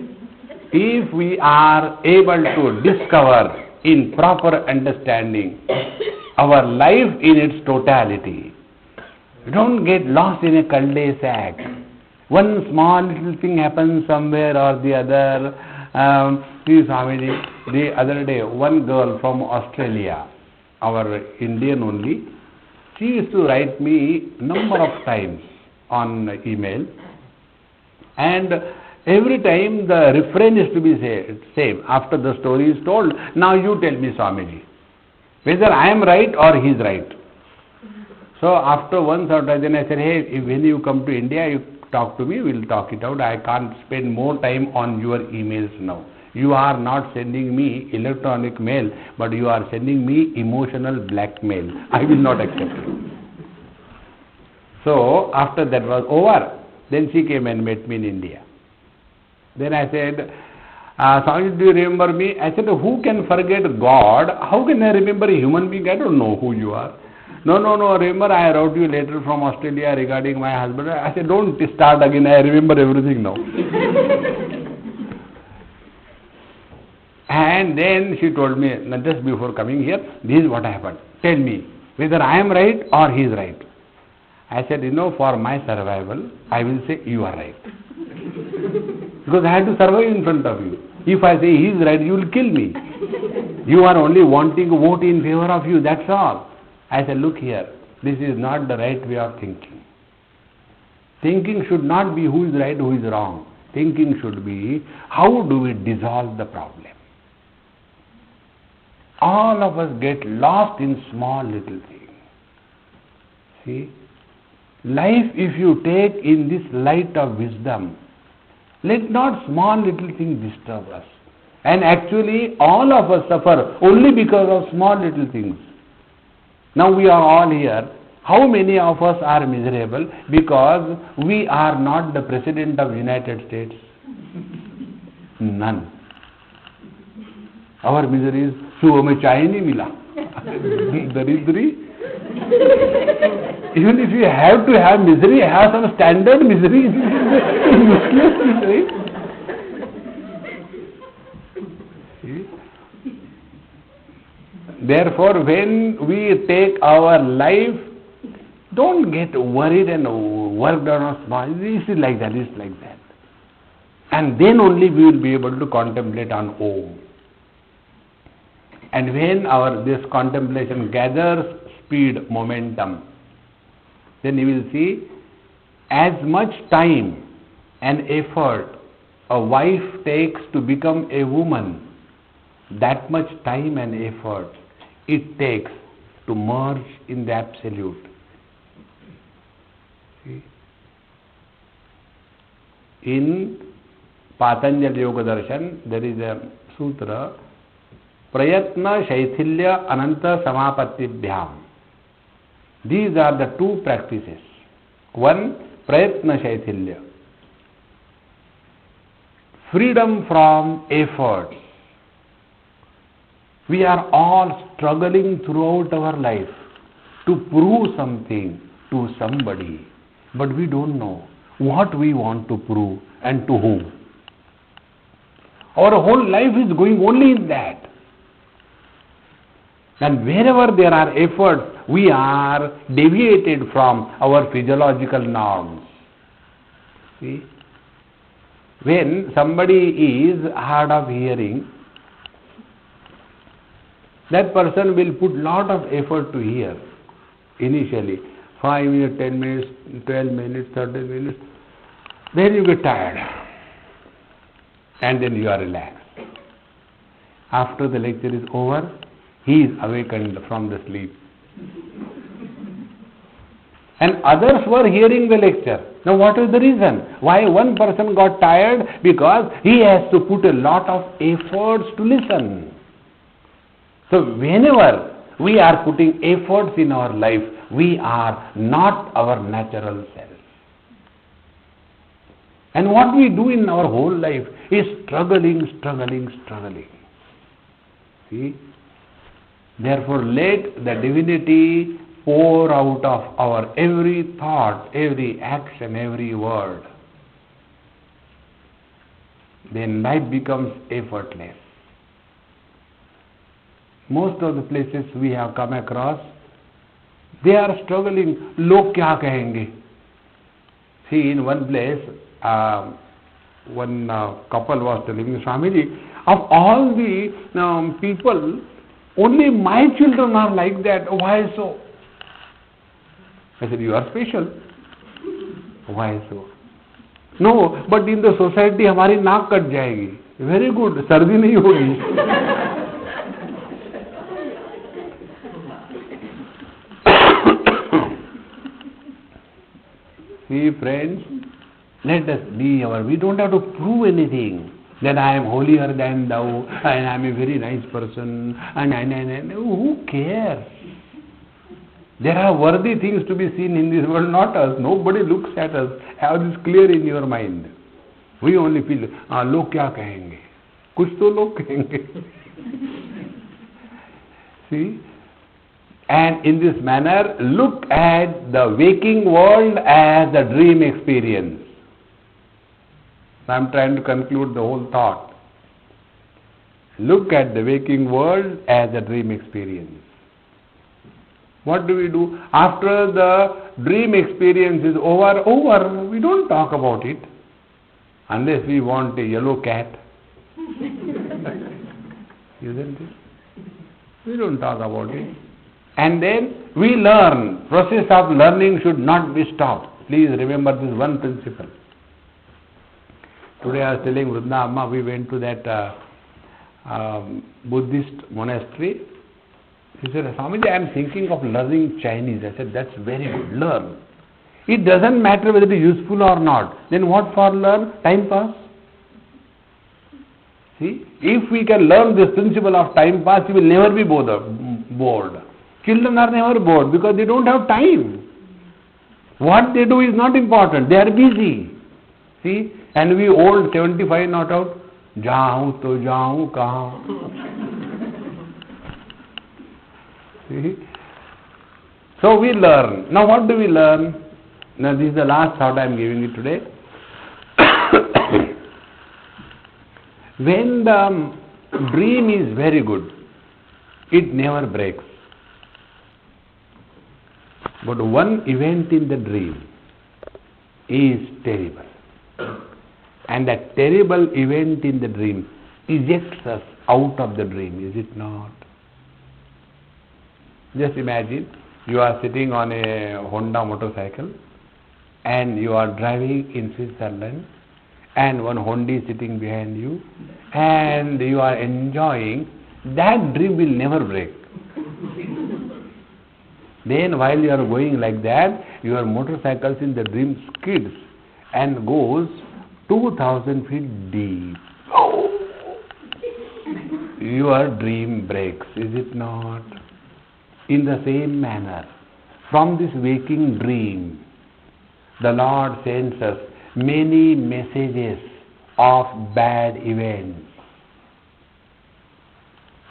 if we are able to discover in proper understanding our life in its totality, don't get lost in a cul-de-sac. One small little thing happens somewhere or the other. See, Swamiji, the other day, one girl from Australia, our Indian only, she used to write me number of times on email, and every time the refrain is to be same. After the story is told, now you tell me, Swamiji, whether I am right or he is right. So after once or twice, then I said, hey, when you come to India, you talk to me, we will talk it out. I can't spend more time on your emails now. You are not sending me electronic mail, but you are sending me emotional blackmail. I will not accept it. So, after that was over, then she came and met me in India. Then I said, Swami, do you remember me? I said, who can forget God? How can I remember a human being? I don't know who you are. No, remember I wrote you a letter from Australia regarding my husband. I said, don't start again, I remember everything now. And then she told me, just before coming here, this is what happened. Tell me, whether I am right or he is right. I said, for my survival, I will say you are right. Because I have to survive in front of you. If I say he is right, you will kill me. You are only wanting to vote in favor of you, that's all. I said, look here, this is not the right way of thinking. Thinking should not be who is right, who is wrong. Thinking should be, how do we dissolve the problem? All of us get lost in small little things. See, life if you take in this light of wisdom, let not small little things disturb us. And actually all of us suffer only because of small little things. Now we are all here. How many of us are miserable because we are not the President of United States? None. Our misery is, सुबह में चाय नहीं मिला, दरिद्री. Even if you have to have misery, have some standard misery. Useless misery. Therefore, when we take our life, don't get worried and worked on small. This is like that, this is like that. And then only we will be able to contemplate on Om. And when this contemplation gathers speed, momentum, then you will see as much time and effort a wife takes to become a woman, that much time and effort it takes to merge in the Absolute. See? In Patanjali Yoga Darshan, there is a sutra, Prayatna Shaithilya Ananta Samapatibhyam. These are the two practices. One, Prayatna Shaithilya. Freedom from effort. We are all struggling throughout our life to prove something to somebody, but we don't know what we want to prove and to whom. Our whole life is going only in that. And wherever there are efforts, we are deviated from our physiological norms. See? When somebody is hard of hearing, that person will put lot of effort to hear initially. 5 minutes, 10 minutes, 12 minutes, 13 minutes. Then you get tired. And then you are relaxed. After the lecture is over, he is awakened from the sleep. And others were hearing the lecture. Now what is the reason? Why one person got tired? Because he has to put a lot of efforts to listen. So whenever we are putting efforts in our life, we are not our natural self. And what we do in our whole life is struggling. See? Therefore, let the divinity pour out of our every thought, every action, every word. Then life becomes effortless. Most of the places we have come across, they are struggling. Log kya kahenge? See, in one place, one couple was telling me, Swamiji, of all the people, only my children are like that. Why so? I said, you are special. Why so? No, but in the society, हमारी नाक cut जाएगी. Very good. सर्दी नहीं होगी. See, friends, let us be we don't have to prove anything. That I am holier than thou, and I am a very nice person, and who cares? There are worthy things to be seen in this world, not us. Nobody looks at us. Have this clear in your mind. We only feel, log kya kahenge? Kuch to log kahenge. See? And in this manner, look at the waking world as a dream experience. I am trying to conclude the whole thought. Look at the waking world as a dream experience. What do we do? After the dream experience is over, we don't talk about it. Unless we want a yellow cat. Isn't it? We don't talk about it. And then we learn. Process of learning should not be stopped. Please remember this one principle. Today I was telling Vrunda Amma, we went to that Buddhist monastery. She said, Swamiji, I am thinking of learning Chinese. I said, that's very good. Learn. It doesn't matter whether it is useful or not. Then what for learn? Time pass. See, if we can learn this principle of time pass, you will never be bored. Children are never bored because they don't have time. What they do is not important. They are busy. See, and we old 75 not out. Jaun to jaun kahan. See? So we learn. Now what do we learn? Now this is the last thought I am giving you today. When the dream is very good, it never breaks. But one event in the dream is terrible. And that terrible event in the dream ejects us out of the dream, is it not? Just imagine you are sitting on a Honda motorcycle and you are driving in Switzerland and one Honda is sitting behind you and you are enjoying. That dream will never break. Then while you are going like that, your motorcycle in the dream skids and goes 2,000 feet deep. Your dream breaks, is it not? In the same manner, from this waking dream, the Lord sends us many messages of bad events.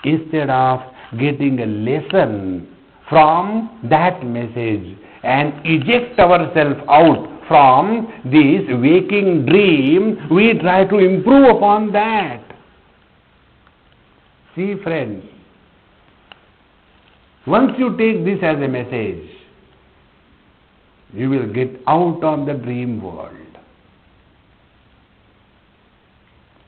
Instead of getting a lesson from that message and eject ourselves out from this waking dream, we try to improve upon that. See, friends, once you take this as a message, you will get out of the dream world.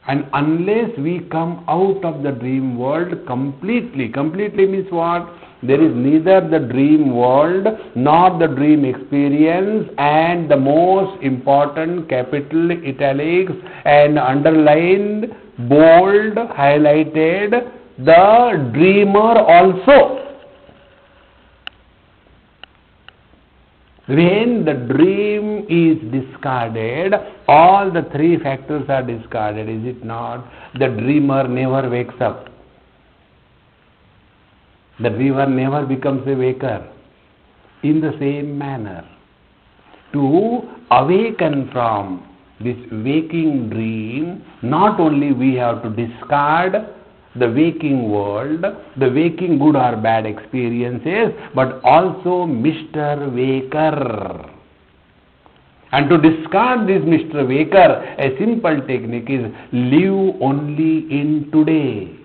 And unless we come out of the dream world completely, completely means what? There is neither the dream world nor the dream experience, and the most important capital italics and underlined, bold, highlighted, the dreamer also. When the dream is discarded, all the three factors are discarded, is it not? The dreamer never wakes up. The dreamer never becomes a waker. In the same manner, to awaken from this waking dream, not only we have to discard the waking world, the waking good or bad experiences, but also Mr. Waker. And to discard this Mr. Waker, a simple technique is live only in today.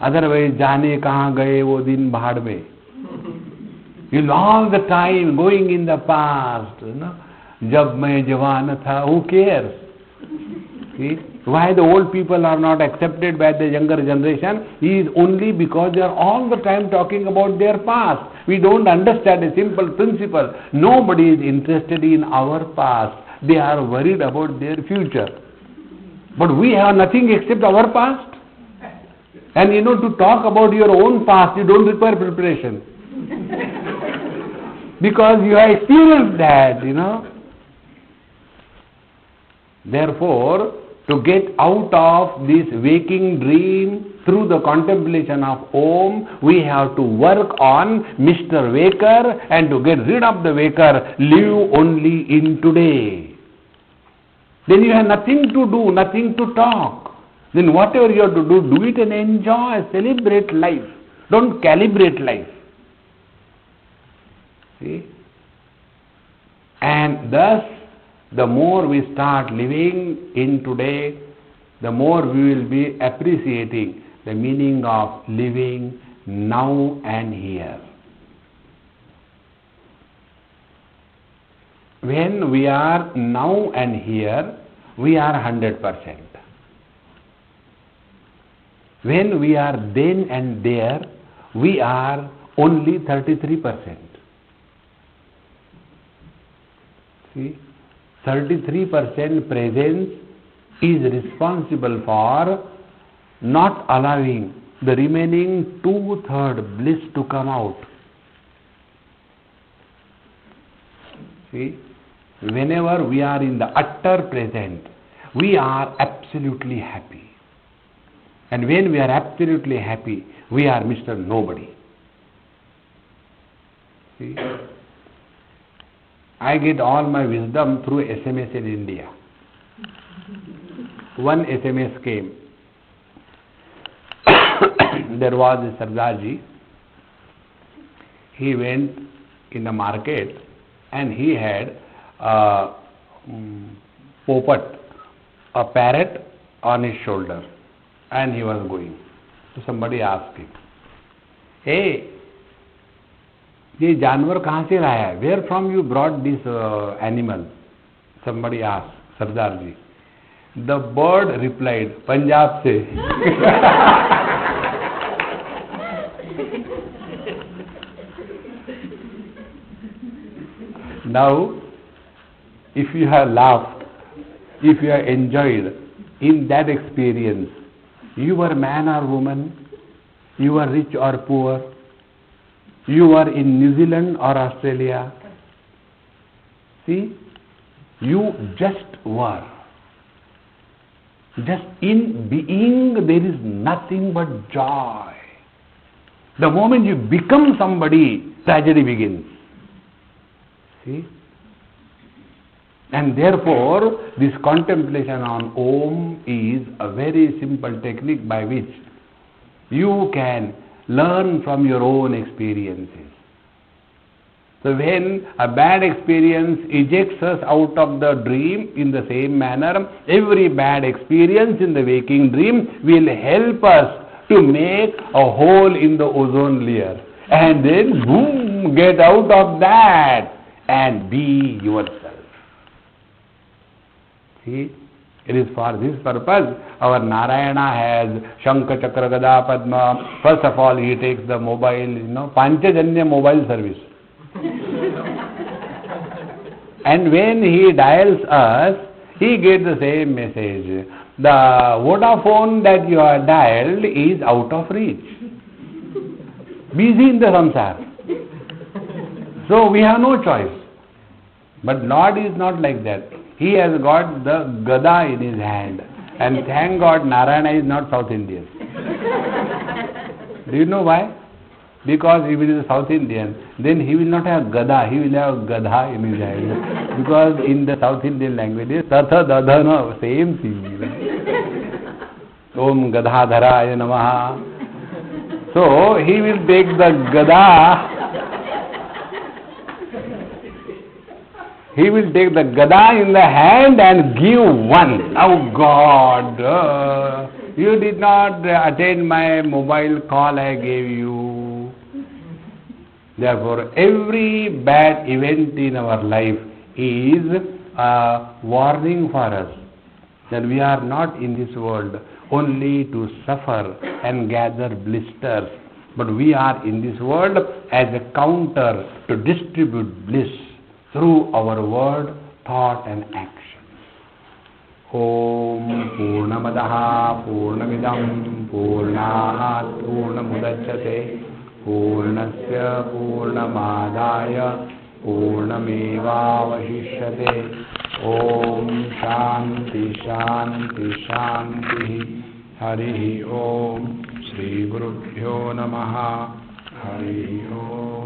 Otherwise, जाने कहाँ गए वो दिन भाड़ में. You'll all the time going in the past. जब मैं जवान था, who cares? See? Why the old people are not accepted by the younger generation is only because they are all the time talking about their past. We don't understand a simple principle. Nobody is interested in our past. They are worried about their future. But we have nothing except our past. And to talk about your own past, you don't require preparation. Because you have experienced that, Therefore, to get out of this waking dream through the contemplation of Om, we have to work on Mr. Waker, and to get rid of the Waker, live only in today. Then you have nothing to do, nothing to talk. Then whatever you have to do it and enjoy, celebrate life. Don't calibrate life. See? And thus, the more we start living in today, the more we will be appreciating the meaning of living now and here. When we are now and here, we are 100%. When we are then and there, we are only 33%. See? 33% presence is responsible for not allowing the remaining 2/3 bliss to come out. See? Whenever we are in the utter present, we are absolutely happy. And when we are absolutely happy, we are Mr. Nobody. See? I get all my wisdom through SMS in India. One SMS came. There was a Sardarji. He went in the market and he had a popat, a parrot on his shoulder, and he was going. So somebody asked him, "Hey, ये जानवर कहाँ से लाया है? Where from you brought this animal?" Somebody asked Sardarji. The bird replied, "Punjab से." Now, if you have laughed, if you have enjoyed in that experience, you are man or woman, you are rich or poor, you are in New Zealand or Australia. See, you just were. Just in being, there is nothing but joy. The moment you become somebody, tragedy begins. See? And therefore, this contemplation on Om is a very simple technique by which you can learn from your own experiences. So when a bad experience ejects us out of the dream, in the same manner, every bad experience in the waking dream will help us to make a hole in the ozone layer. And then, boom, get out of that and be yourself. See, it is for this purpose our Narayana has Shankha, Chakra, Gada, Padma. First of all, he takes the mobile, Panchajanya mobile service. And when he dials us, he gets the same message. The Vodafone that you are dialed is out of reach. Busy in the samsara. So we have no choice. But Lord is not like that. He has got the Gada in his hand. And thank God Narayana is not South Indian. Do you know why? Because if it is a South Indian, then he will not have Gada, he will have Gadha in his hand. Because in the South Indian language, Tatha Dadhana, same thing. Om Gadhadharaya Namaha. So he will take the Gada. He will take the Gada in the hand and give one. Oh God, you did not attend my mobile call I gave you. Therefore, every bad event in our life is a warning for us that we are not in this world only to suffer and gather blisters, but we are in this world as a counter to distribute bliss through our word, thought and action. Om Purnamadaha Purnamidam Purnat Purnamudachyate Purnasya Purnamadaya Purnameva Vashishyate. Om Shanti Shanti Shanti. Harihi Om. Shri Gurubhyo Namaha. Harihi Om.